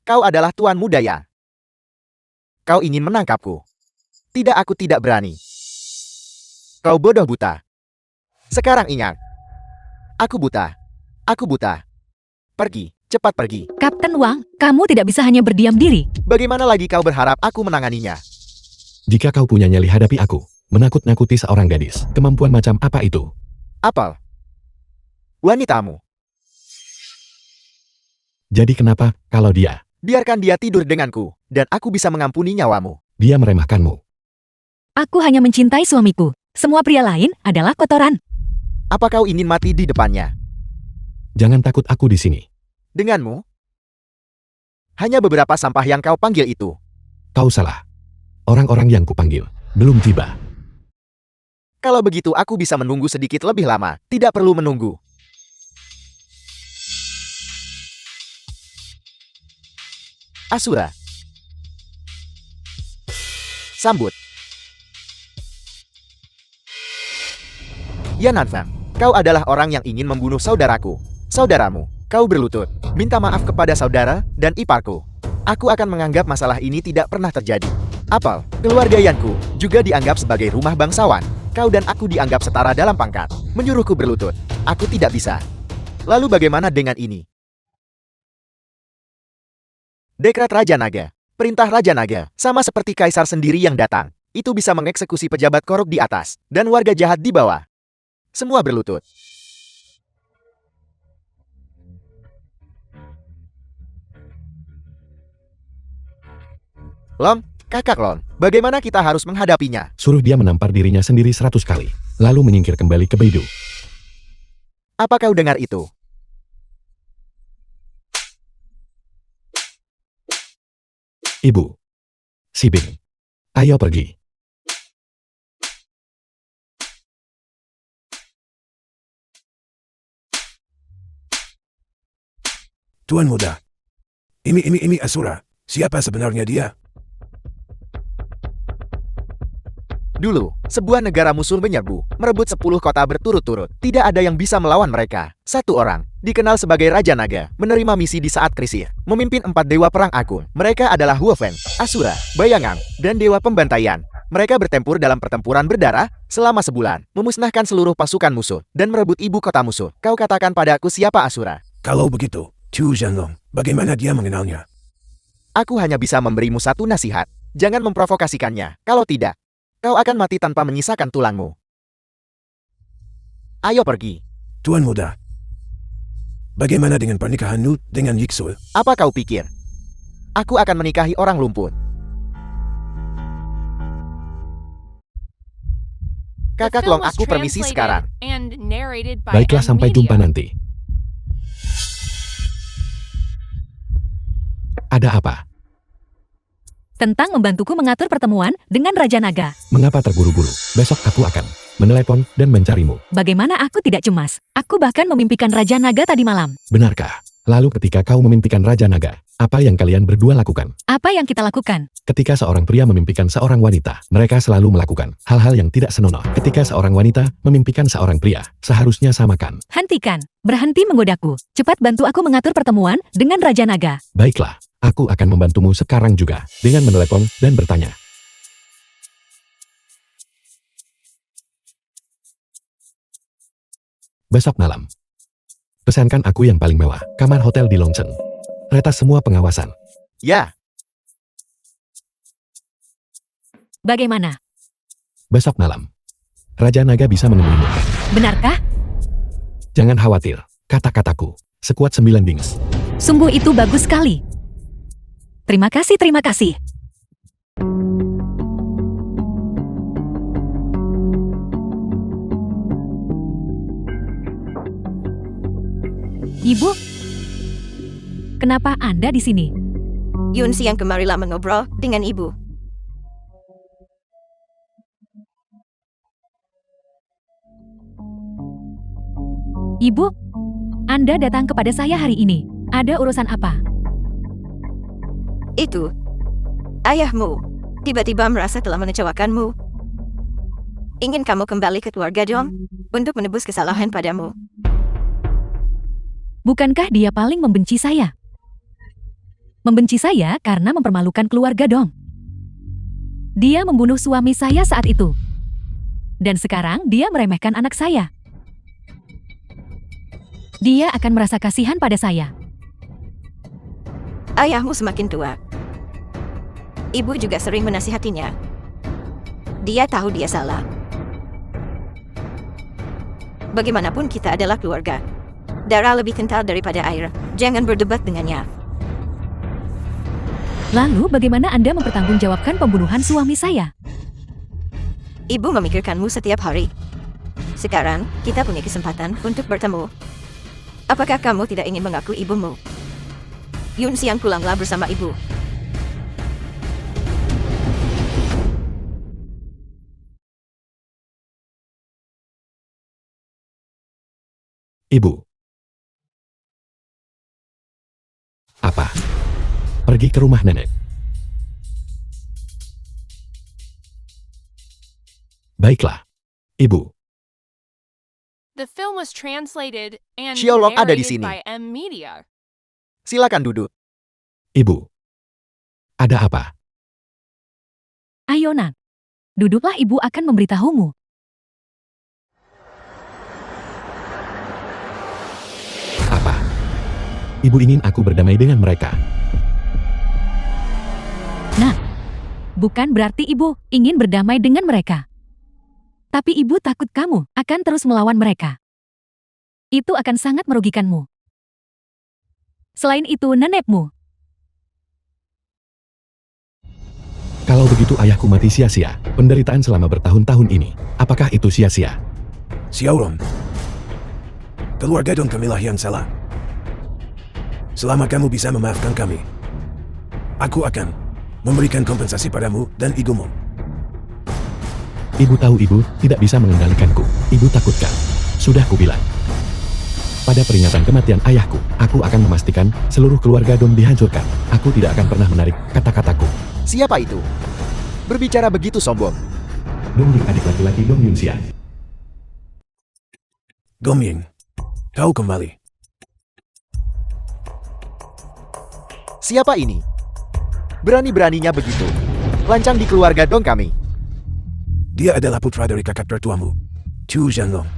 Kau adalah tuan muda ya? Kau ingin menangkapku? Tidak, aku tidak berani. Kau bodoh buta. Sekarang ingat. Aku buta. Aku buta. Pergi. Cepat pergi. Kapten Wang, kamu tidak bisa hanya berdiam diri. Bagaimana lagi kau berharap aku menanganinya? Jika kau punya nyali hadapi aku, menakut-nakuti seorang gadis, kemampuan macam apa itu? Apel. Wanitamu. Jadi kenapa, kalau dia, Biarkan dia tidur denganku, dan aku bisa mengampuni nyawamu. dia meremehkanmu? Aku hanya mencintai suamiku. Semua pria lain adalah kotoran. Apa kau ingin mati di depannya? Jangan takut aku di sini. Denganmu? Hanya beberapa sampah yang kau panggil itu. Kau salah. Orang-orang yang kupanggil, belum tiba. Kalau begitu aku bisa menunggu sedikit lebih lama. Tidak perlu menunggu. Asura. Sambut. Yan Nanfeng, kau adalah orang yang ingin membunuh saudaraku. Saudaramu, kau berlutut. Minta maaf kepada saudara dan iparku. Aku akan menganggap masalah ini tidak pernah terjadi. Apel, keluarga Yanku juga dianggap sebagai rumah bangsawan. Kau dan aku dianggap setara dalam pangkat. Menyuruhku berlutut. Aku tidak bisa. Lalu bagaimana dengan ini? Dekret Raja Naga. Perintah Raja Naga. Sama seperti Kaisar sendiri yang datang. Itu bisa mengeksekusi pejabat korup di atas. Dan warga jahat di bawah. Semua berlutut. Lom, kakak Lon. Bagaimana kita harus menghadapinya? Suruh dia menampar dirinya sendiri 100 kali, lalu menyingkir kembali ke Beidou. Apa kau dengar itu? Ibu, Si Bing. Ayo pergi. Tuan muda. Ini Asura. Siapa sebenarnya dia? Dulu, sebuah negara musuh menyerbu, merebut 10 kota berturut-turut. Tidak ada yang bisa melawan mereka. Satu orang, dikenal sebagai Raja Naga, menerima misi di saat krisis, memimpin 4 dewa perang agung. Mereka adalah Huofen, Asura, Bayangang, dan Dewa Pembantaian. Mereka bertempur dalam pertempuran berdarah selama sebulan, memusnahkan seluruh pasukan musuh, dan merebut ibu kota musuh. Kau katakan padaku siapa Asura? Kalau begitu, Chu Zhanlong, bagaimana dia mengenalnya? Aku hanya bisa memberimu satu nasihat. Jangan memprovokasikannya. Kalau tidak, kau akan mati tanpa menyisakan tulangmu. Ayo pergi. Tuan muda. Bagaimana dengan pernikahanmu dengan Yixul? Apa kau pikir? Aku akan menikahi orang lumpur. The Kakak film Long, was aku permisi translated sekarang. and narrated by Baiklah, M sampai jumpa Media. nanti. Ada apa? Tentang membantuku mengatur pertemuan dengan Raja Naga. Mengapa terburu-buru? Besok aku akan menelepon dan mencarimu. Bagaimana aku tidak cemas? Aku bahkan memimpikan Raja Naga tadi malam. Benarkah? Lalu ketika kau memimpikan Raja Naga, apa yang kalian berdua lakukan? Apa yang kita lakukan? Ketika seorang pria memimpikan seorang wanita, mereka selalu melakukan hal-hal yang tidak senonoh. Ketika seorang wanita memimpikan seorang pria, seharusnya samakan. Hentikan. Berhenti menggodaku. Cepat bantu aku mengatur pertemuan dengan Raja Naga. Baiklah, aku akan membantumu sekarang juga dengan menelepon dan bertanya. Besok malam, pesankan aku yang paling mewah, kamar hotel di Longchen. Retas semua pengawasan. Ya, Bagaimana? Besok malam, Raja Naga bisa menemuimu. Benarkah? Jangan khawatir, kata-kataku, sekuat 9 dings. Sungguh itu bagus sekali. Terima kasih, terima kasih. Ibu, kenapa Anda di sini? Yun siang kemarilah mengobrol dengan ibu. Ibu, Anda datang kepada saya hari ini. Ada urusan apa? Itu, ayahmu, tiba-tiba merasa telah mengecewakanmu. Ingin kamu kembali ke keluarga Dong untuk menebus kesalahan padamu. Bukankah dia paling membenci saya? Membenci saya karena mempermalukan keluarga Dong. Dia membunuh suami saya saat itu. Dan sekarang dia meremehkan anak saya. Dia akan merasa kasihan pada saya. Ayahmu semakin tua. Ibu juga sering menasihatinya. Dia tahu dia salah. Bagaimanapun kita adalah keluarga. Darah lebih kental daripada air. Jangan berdebat dengannya. Lalu bagaimana Anda mempertanggungjawabkan pembunuhan suami saya? Ibu memikirkanmu setiap hari. Sekarang, kita punya kesempatan untuk bertemu. Apakah kamu tidak ingin mengaku ibumu? Yun siang pulanglah bersama ibu. Ibu. Apa? Pergi ke rumah nenek. Baiklah, Ibu. The film was translated and Xiaolong ada di narrated sini. by M Media. silakan duduk. Ibu. Ada apa? Ayo nak. Duduklah, ibu akan memberitahumu. Apa? Ibu ingin aku berdamai dengan mereka. Bukan berarti ibu ingin berdamai dengan mereka. Tapi ibu takut kamu akan terus melawan mereka. Itu akan sangat merugikanmu. Selain itu, nenekmu. Kalau begitu ayahku mati sia-sia. Penderitaan selama bertahun-tahun ini. Apakah itu sia-sia? Xiaolong. Keluarga Dong kamilah yang salah. Selama kamu bisa memaafkan kami, aku akan memberikan kompensasi padamu dan ibumu. Ibu tahu ibu tidak bisa mengendalikanku. Ibu takutkan. Sudah kubilang. Pada peringatan kematian ayahku, aku akan memastikan seluruh keluarga Dong dihancurkan. Aku tidak akan pernah menarik kata-kataku. Siapa itu? Berbicara begitu sombong. Dong Ying, adik laki-laki Dong Yunxian. Gong Ying, kau kembali. Siapa ini? Berani-beraninya begitu. Lancang di keluarga Dong kami. Dia adalah putra dari kakak tertuamu, Chu Zhanglong.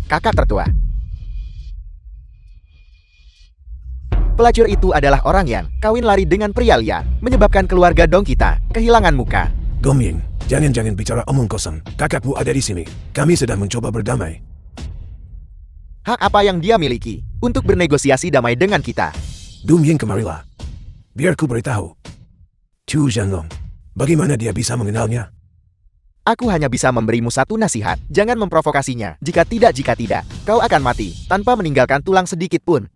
Kakak tertua. Pelacur itu adalah orang yang kawin lari dengan pria liar, menyebabkan keluarga Dong kita kehilangan muka. Gong Ying, jangan bicara omong kosong. Kakakmu ada di sini. Kami sedang mencoba berdamai. Hak apa yang dia miliki untuk bernegosiasi damai dengan kita? Dong Ying, kemarilah. Biar ku beritahu. Chu Zhanglong, bagaimana dia bisa mengenalnya? Aku hanya bisa memberimu satu nasihat. Jangan memprovokasinya. Jika tidak, kau akan mati tanpa meninggalkan tulang sedikit pun.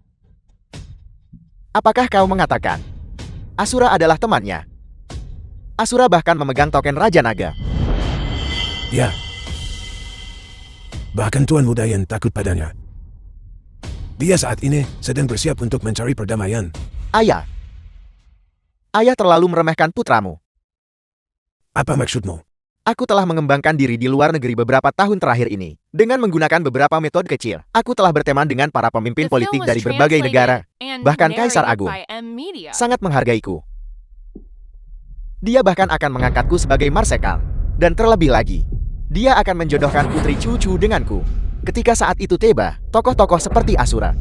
Apakah kau mengatakan Asura adalah temannya? Asura bahkan memegang token Raja Naga. Ya. Bahkan Tuan Muda yang takut padanya. Dia saat ini sedang bersiap untuk mencari perdamaian. Ayah. Ayah terlalu meremehkan putramu. Apa maksudmu? Aku telah mengembangkan diri di luar negeri beberapa tahun terakhir ini. Dengan menggunakan beberapa metode kecil, aku telah berteman dengan para pemimpin The film politik was dari berbagai negara. translated and bahkan Kaisar narrated Agung. by M Media. Sangat menghargaiku. Dia bahkan akan mengangkatku sebagai marsekal. Dan terlebih lagi, dia akan menjodohkan putri Cucu denganku. Ketika saat itu tiba, tokoh-tokoh seperti Asura.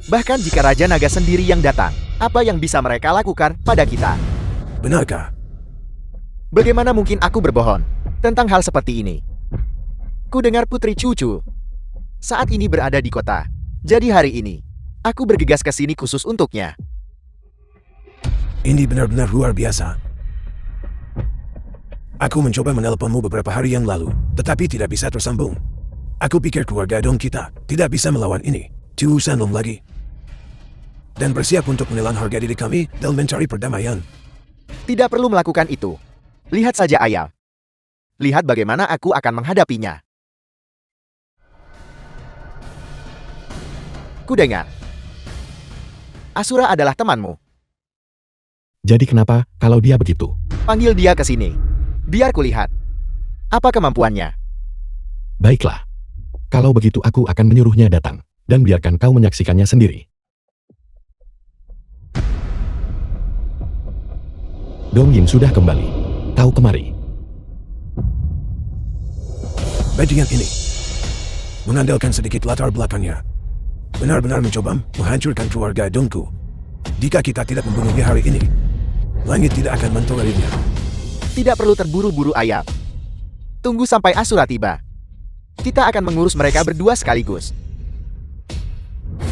Bahkan jika Raja Naga sendiri yang datang, apa yang bisa mereka lakukan pada kita? Benarkah? Bagaimana mungkin aku berbohong tentang hal seperti ini? Ku dengar putri Cucu saat ini berada di kota. Jadi hari ini, aku bergegas ke sini khusus untuknya. Ini benar-benar luar biasa. Aku mencoba menelponmu beberapa hari yang lalu, tetapi tidak bisa tersambung. Aku pikir keluarga Dong kita tidak bisa melawan ini. Chu Zhanglong lagi. Dan bersiap untuk menelan harga diri kami dan mencari perdamaian. Tidak perlu melakukan itu. Lihat saja ayah. Lihat bagaimana aku akan menghadapinya. Ku dengar. Asura adalah temanmu. Jadi kenapa kalau dia begitu? Panggil dia ke sini. Biar kulihat. Apa kemampuannya? Baiklah. Kalau begitu aku akan menyuruhnya datang. Dan biarkan kau menyaksikannya sendiri. Dong Ying sudah kembali. Kau kemari. Bajingan ini mengandalkan sedikit latar belakangnya. Benar-benar mencoba menghancurkan keluarga Dongku. Jika kita tidak membunuhnya hari ini, langit tidak akan mentolerirnya. Tidak perlu terburu-buru ayah. Tunggu sampai Asura tiba. Kita akan mengurus mereka berdua sekaligus.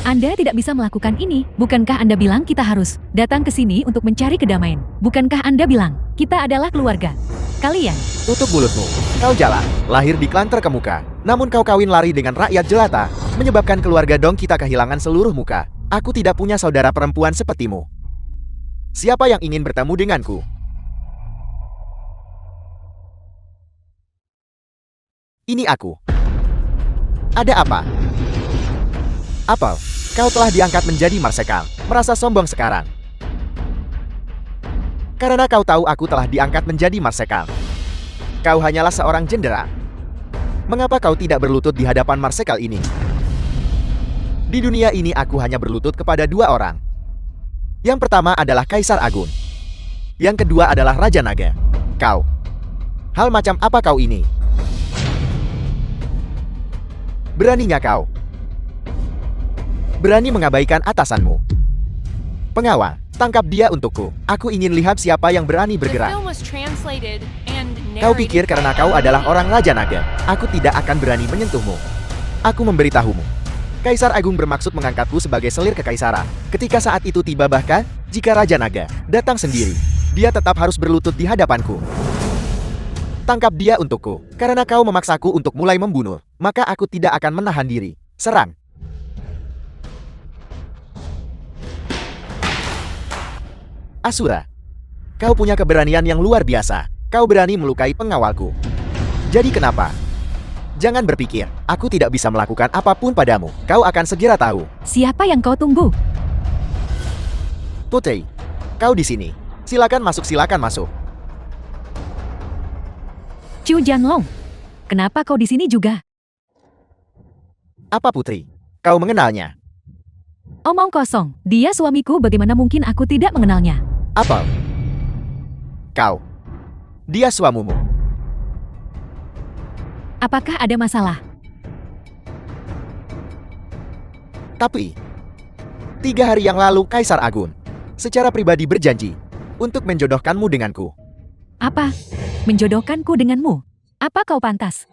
Anda tidak bisa melakukan ini. Bukankah Anda bilang kita harus datang ke sini untuk mencari kedamaian? Bukankah Anda bilang kita adalah keluarga kalian? Tutup mulutmu. Kau jalan, lahir di klan terkemuka. Namun kau kawin lari dengan rakyat jelata, menyebabkan keluarga Dong kita kehilangan seluruh muka. Aku tidak punya saudara perempuan sepertimu. Siapa yang ingin bertemu denganku? Ini aku. Ada apa? Apel, kau telah diangkat menjadi marsekal. Merasa sombong sekarang. Karena kau tahu aku telah diangkat menjadi marsekal. Kau hanyalah seorang jenderal. Mengapa kau tidak berlutut di hadapan marsekal ini? Di dunia ini aku hanya berlutut kepada dua orang. Yang pertama adalah Kaisar Agung. Yang kedua adalah Raja Naga. Kau. Hal macam apa kau ini? Beraninya kau. Berani mengabaikan atasanmu. Pengawal, tangkap dia untukku. Aku ingin lihat siapa yang berani The bergerak. film was translated and Kau narrated pikir karena by kau M adalah Media. orang Raja Naga, aku tidak akan berani menyentuhmu. Aku memberitahumu. Kaisar Agung bermaksud mengangkatku sebagai selir kekaisaran. Ketika saat itu tiba bahkan, jika Raja Naga datang sendiri, dia tetap harus berlutut di hadapanku. Tangkap dia untukku. Karena kau memaksaku untuk mulai membunuh, maka aku tidak akan menahan diri. Serang. Asura. Kau punya keberanian yang luar biasa. Kau berani melukai pengawalku. Jadi kenapa? Jangan berpikir, aku tidak bisa melakukan apapun padamu. Kau akan segera tahu. Siapa yang kau tunggu? Putri, kau di sini. Silakan masuk, silakan masuk. Chu Jianlong. Kenapa kau di sini juga? Apa Putri? Kau mengenalnya? Omong kosong. Dia suamiku, bagaimana mungkin aku tidak mengenalnya? Apa? Kau. Dia suamimu. Apakah ada masalah? Tapi, 3 hari yang lalu Kaisar Agun secara pribadi berjanji untuk menjodohkanmu denganku. Apa? Menjodohkanku denganmu? Apa kau pantas?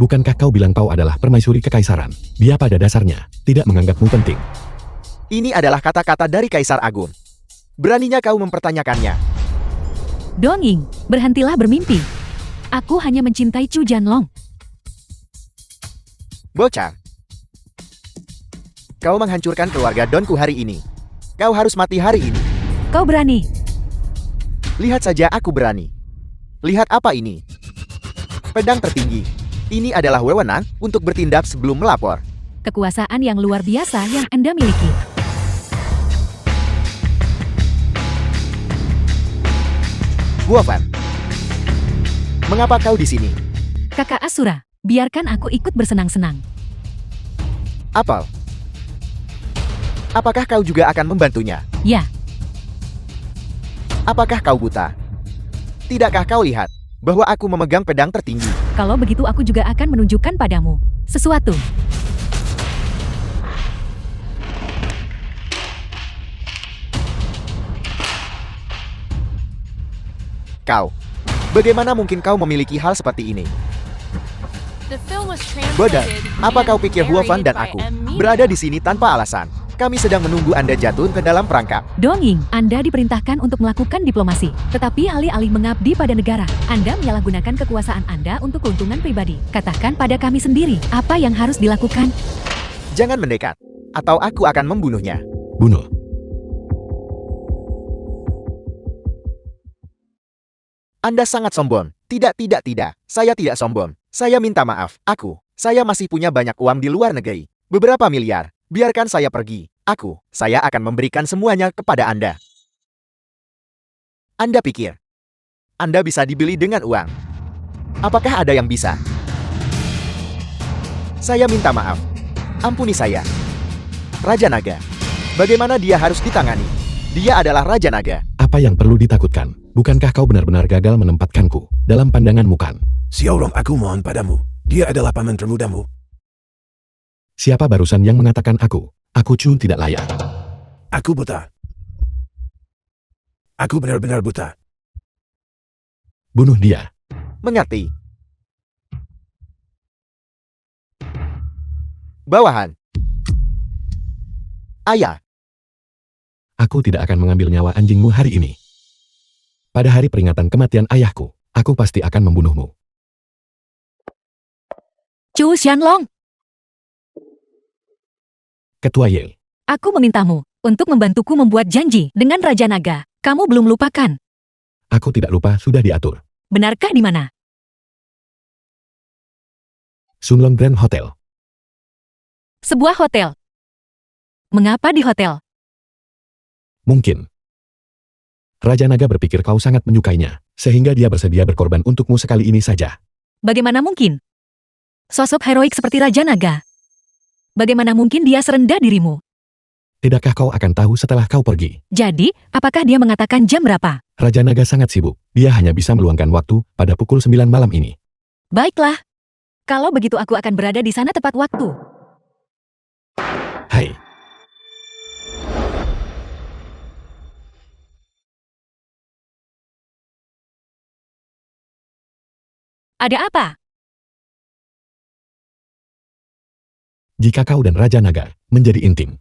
Bukankah kau bilang kau adalah permaisuri kekaisaran? Dia pada dasarnya tidak menganggapmu penting. Ini adalah kata-kata dari Kaisar Agun. Beraninya kau mempertanyakannya. Donging, berhentilah bermimpi. Aku hanya mencintai Chu Jianlong. Bocah. Kau menghancurkan keluarga Donku hari ini. Kau harus mati hari ini. Kau berani? Lihat saja aku berani. Lihat apa ini? Pedang tertinggi. Ini adalah wewenang untuk bertindak sebelum melapor. Kekuasaan yang luar biasa yang Anda miliki. Guofan. Mengapa kau di sini? Kakak Asura, biarkan aku ikut bersenang-senang. Apel. Apakah kau juga akan membantunya? Ya, Apakah kau buta? Tidakkah kau lihat bahwa aku memegang pedang tertinggi? kalau begitu aku juga akan menunjukkan padamu sesuatu. Kau. Bagaimana mungkin kau memiliki hal seperti ini? The film was Bodoh. translated Apa kau and pikir Huofan narrated dan by aku M. Media. berada di sini tanpa alasan? Kami sedang menunggu Anda jatuh ke dalam perangkap. Donging, Anda diperintahkan untuk melakukan diplomasi. Tetapi alih-alih mengabdi pada negara, Anda menyalahgunakan kekuasaan Anda untuk keuntungan pribadi. Katakan pada kami sendiri, apa yang harus dilakukan? Jangan mendekat, atau aku akan membunuhnya. Bunuh. Anda sangat sombong. Tidak. Saya tidak sombong. Saya minta maaf. Saya masih punya banyak uang di luar negeri. Beberapa miliar. Biarkan saya pergi. Saya akan memberikan semuanya kepada Anda. Anda pikir Anda bisa dibeli dengan uang? Apakah ada yang bisa? Saya minta maaf. Ampuni saya. Raja Naga. Bagaimana dia harus ditangani? Dia adalah Raja Naga. Apa yang perlu ditakutkan? Bukankah kau benar-benar gagal menempatkanku dalam pandanganmu kan? Xiaorong, aku mohon padamu. Dia adalah paman termudamu. Siapa barusan yang mengatakan aku? Aku Chu tidak layak. Aku buta. Aku benar-benar buta. Bunuh dia. Mengerti? Bawahan. Ayah. Aku tidak akan mengambil nyawa anjingmu hari ini. Pada hari peringatan kematian ayahku, aku pasti akan membunuhmu. Chu Xianlong, Ketua Yale. aku memintamu untuk membantuku membuat janji dengan Raja Naga. Kamu belum lupakan. Aku tidak lupa, sudah diatur. Benarkah di mana? Sunlong Grand Hotel. Sebuah hotel. Mengapa di hotel? Mungkin. Raja Naga berpikir kau sangat menyukainya, sehingga dia bersedia berkorban untukmu sekali ini saja. Bagaimana mungkin? Sosok heroik seperti Raja Naga. Bagaimana mungkin dia serendah dirimu? Tidakkah kau akan tahu setelah kau pergi? Jadi, apakah dia mengatakan jam berapa? Raja Naga sangat sibuk. Dia hanya bisa meluangkan waktu pada pukul 9 malam ini. Baiklah. Kalau begitu aku akan berada di sana tepat waktu. Hai. Ada apa? Jika kau dan Raja Naga menjadi intim,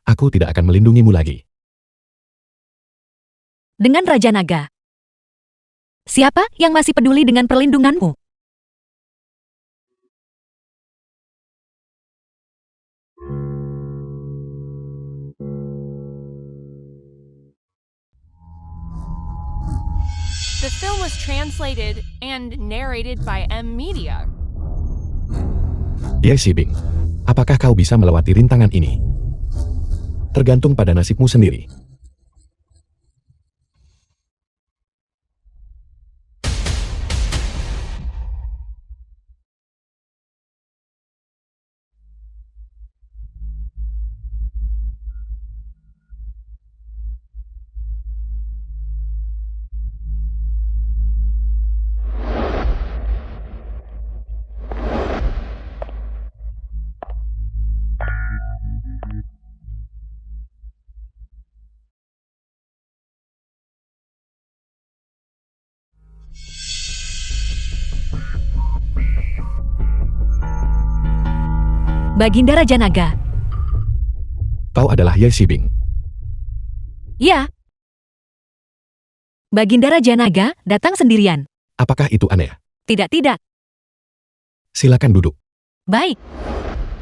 aku tidak akan melindungimu lagi. Dengan Raja Naga. Siapa yang masih peduli dengan perlindunganmu? The film was translated and narrated by M Media. Ye Shibing, apakah kau bisa melewati rintangan ini? Tergantung pada nasibmu sendiri. Baginda Raja Naga. Kau adalah Ye Shibing. Ya. Baginda Raja Naga datang sendirian. Apakah itu aneh? Tidak. Silakan duduk. Baik,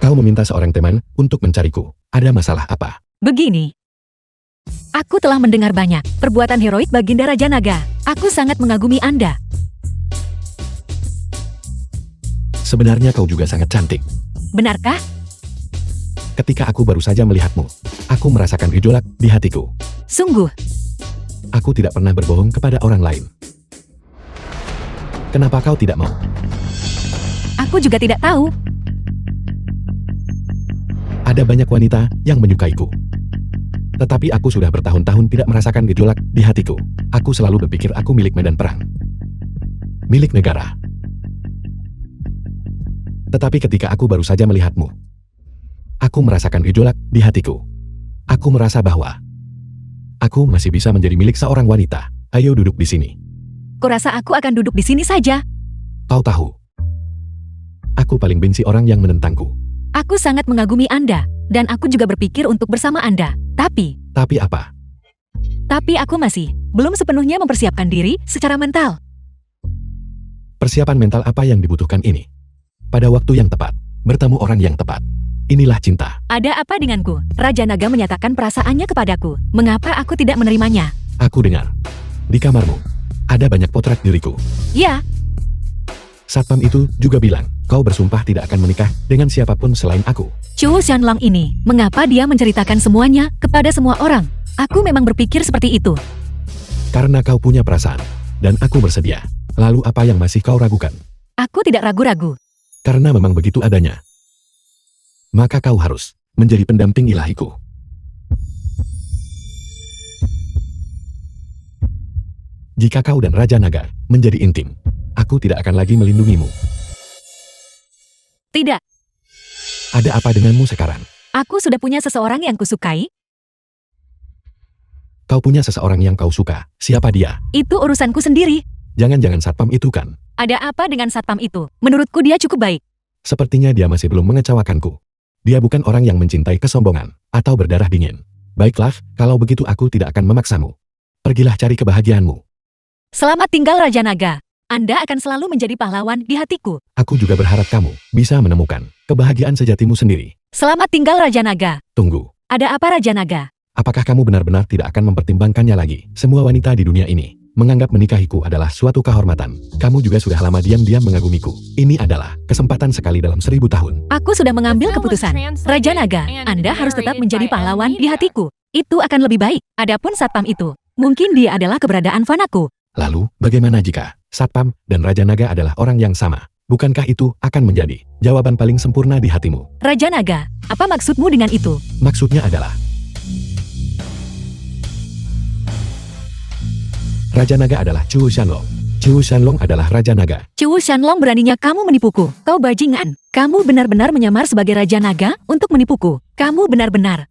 Kau meminta seorang teman untuk mencariku. Ada masalah apa? begini. Aku telah mendengar banyak perbuatan heroik Baginda Raja Naga. Aku sangat mengagumi Anda. Sebenarnya kau juga sangat cantik. Benarkah? Ketika aku baru saja melihatmu, aku merasakan gejolak di hatiku. Sungguh, Aku tidak pernah berbohong kepada orang lain. Kenapa kau tidak mau? aku juga tidak tahu. Ada banyak wanita yang menyukaiku. Tetapi aku sudah bertahun-tahun tidak merasakan gejolak di hatiku. Aku selalu berpikir aku milik medan perang. Milik negara. Tetapi ketika aku baru saja melihatmu, aku merasakan gejolak di hatiku. Aku merasa bahwa aku masih bisa menjadi milik seorang wanita. Ayo duduk di sini. Kurasa aku akan duduk di sini saja. Kau tahu, aku paling benci orang yang menentangku. Aku sangat mengagumi Anda, dan aku juga berpikir untuk bersama Anda. Tapi apa? aku masih belum sepenuhnya mempersiapkan diri secara mental. Persiapan mental apa yang dibutuhkan ini? Pada waktu yang tepat, bertemu orang yang tepat. Inilah cinta. Ada apa denganku? Raja Naga menyatakan perasaannya kepadaku. Mengapa aku tidak menerimanya? Aku dengar. Di kamarmu, ada banyak potret diriku. Ya, Satpam itu juga bilang, kau bersumpah tidak akan menikah dengan siapapun selain aku. Chu Xianlang ini, mengapa dia menceritakan semuanya kepada semua orang? Aku memang berpikir seperti itu. Karena kau punya perasaan, dan aku bersedia. Lalu apa yang masih kau ragukan? Aku tidak ragu-ragu. Karena memang begitu adanya. Maka kau harus menjadi pendamping ilahiku. Jika kau dan Raja Naga menjadi intim, aku tidak akan lagi melindungimu. Tidak, Ada apa denganmu sekarang? aku sudah punya seseorang yang kusukai. Kau punya seseorang yang kau suka. Siapa dia? Itu urusanku sendiri. Jangan-jangan Satpam itu kan? Ada apa dengan satpam itu? Menurutku dia cukup baik. Sepertinya dia masih belum mengecewakanku. Dia bukan orang yang mencintai kesombongan atau berdarah dingin. Baiklah, kalau begitu aku tidak akan memaksamu. Pergilah cari kebahagiaanmu. Selamat tinggal Raja Naga. Anda akan selalu menjadi pahlawan di hatiku. Aku juga berharap kamu bisa menemukan kebahagiaan sejatimu sendiri. Selamat tinggal Raja Naga. Tunggu, Ada apa Raja Naga? apakah kamu benar-benar tidak akan mempertimbangkannya lagi? Semua wanita di dunia ini menganggap menikahiku adalah suatu kehormatan. Kamu juga sudah lama diam-diam mengagumiku. Ini adalah kesempatan sekali dalam 1000 tahun. Aku sudah mengambil keputusan. Raja Naga, Anda harus tetap menjadi pahlawan di hatiku. Itu akan lebih baik. Adapun satpam itu, mungkin dia adalah keberadaan fanaku. Lalu, bagaimana jika Satpam dan Raja Naga adalah orang yang sama? Bukankah itu akan menjadi jawaban paling sempurna di hatimu? Raja Naga, apa maksudmu dengan itu? Maksudnya adalah Raja Naga adalah Chu Shanlong. Chu Shanlong adalah Raja Naga. Chu Shanlong, beraninya kamu menipuku. Kau bajingan. Kamu benar-benar menyamar sebagai Raja Naga untuk menipuku. Kamu benar-benar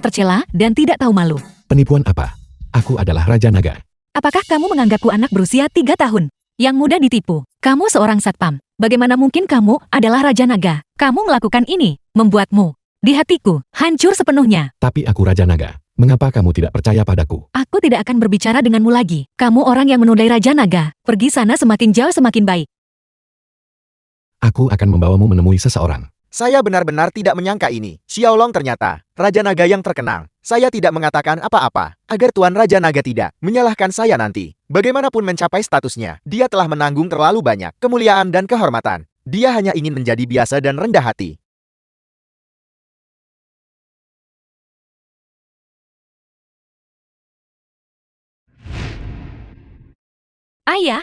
tercela dan tidak tahu malu. Penipuan apa? Aku adalah Raja Naga. Apakah kamu menganggapku anak berusia 3 tahun? Yang mudah ditipu. Kamu seorang satpam. Bagaimana mungkin kamu adalah Raja Naga? Kamu melakukan ini, membuatmu di hatiku hancur sepenuhnya. Tapi aku Raja Naga. Mengapa kamu tidak percaya padaku? Aku tidak akan berbicara denganmu lagi. Kamu orang yang menodai Raja Naga. Pergi sana, semakin jauh semakin baik. Aku akan membawamu menemui seseorang Saya benar-benar tidak menyangka ini. Xiaolong ternyata Raja Naga yang terkenal. Saya tidak mengatakan apa-apa, agar Tuan Raja Naga tidak menyalahkan saya nanti. Bagaimanapun mencapai statusnya, dia telah menanggung terlalu banyak kemuliaan dan kehormatan. Dia hanya ingin menjadi biasa dan rendah hati. Ayah,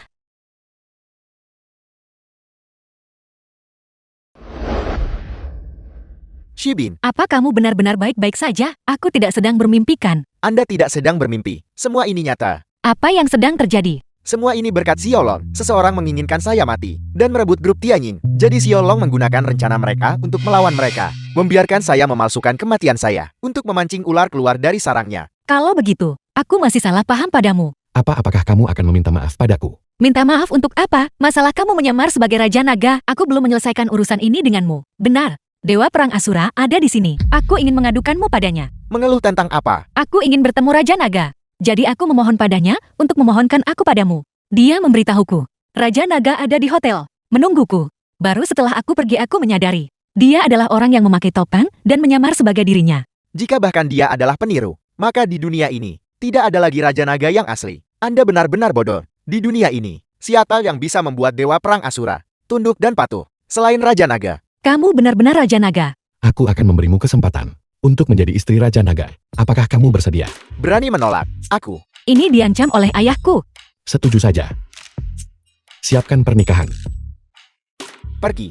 Shibin, apa kamu benar-benar baik-baik saja? Aku tidak sedang bermimpikan. Anda tidak sedang bermimpi. Semua ini nyata. Apa yang sedang terjadi? Semua ini berkat Xiaolong. Seseorang menginginkan saya mati dan merebut grup Tianyin. Jadi Xiaolong menggunakan rencana mereka untuk melawan mereka. Membiarkan saya memalsukan kematian saya untuk memancing ular keluar dari sarangnya. Kalau begitu, aku masih salah paham padamu. Apakah kamu akan meminta maaf padaku? Minta maaf untuk apa? Masalah kamu menyamar sebagai Raja Naga. Aku belum menyelesaikan urusan ini denganmu. Benar. Dewa Perang Asura ada di sini. Aku ingin mengadukanmu padanya. Mengeluh tentang apa? Aku ingin bertemu Raja Naga. Jadi aku memohon padanya untuk memohonkan aku padamu. Dia memberitahuku. Raja Naga ada di hotel, menungguku. Baru setelah aku pergi aku menyadari. Dia adalah orang yang memakai topeng dan menyamar sebagai dirinya. Jika bahkan dia adalah peniru, maka di dunia ini tidak ada lagi Raja Naga yang asli. Anda benar-benar bodoh. Di dunia ini, siapa yang bisa membuat Dewa Perang Asura tunduk dan patuh selain Raja Naga? Kamu benar-benar Raja Naga. Aku akan memberimu kesempatan untuk menjadi istri Raja Naga. Apakah kamu bersedia? Berani menolak? Aku. Ini diancam oleh ayahku. Setuju saja. Siapkan pernikahan. Pergi.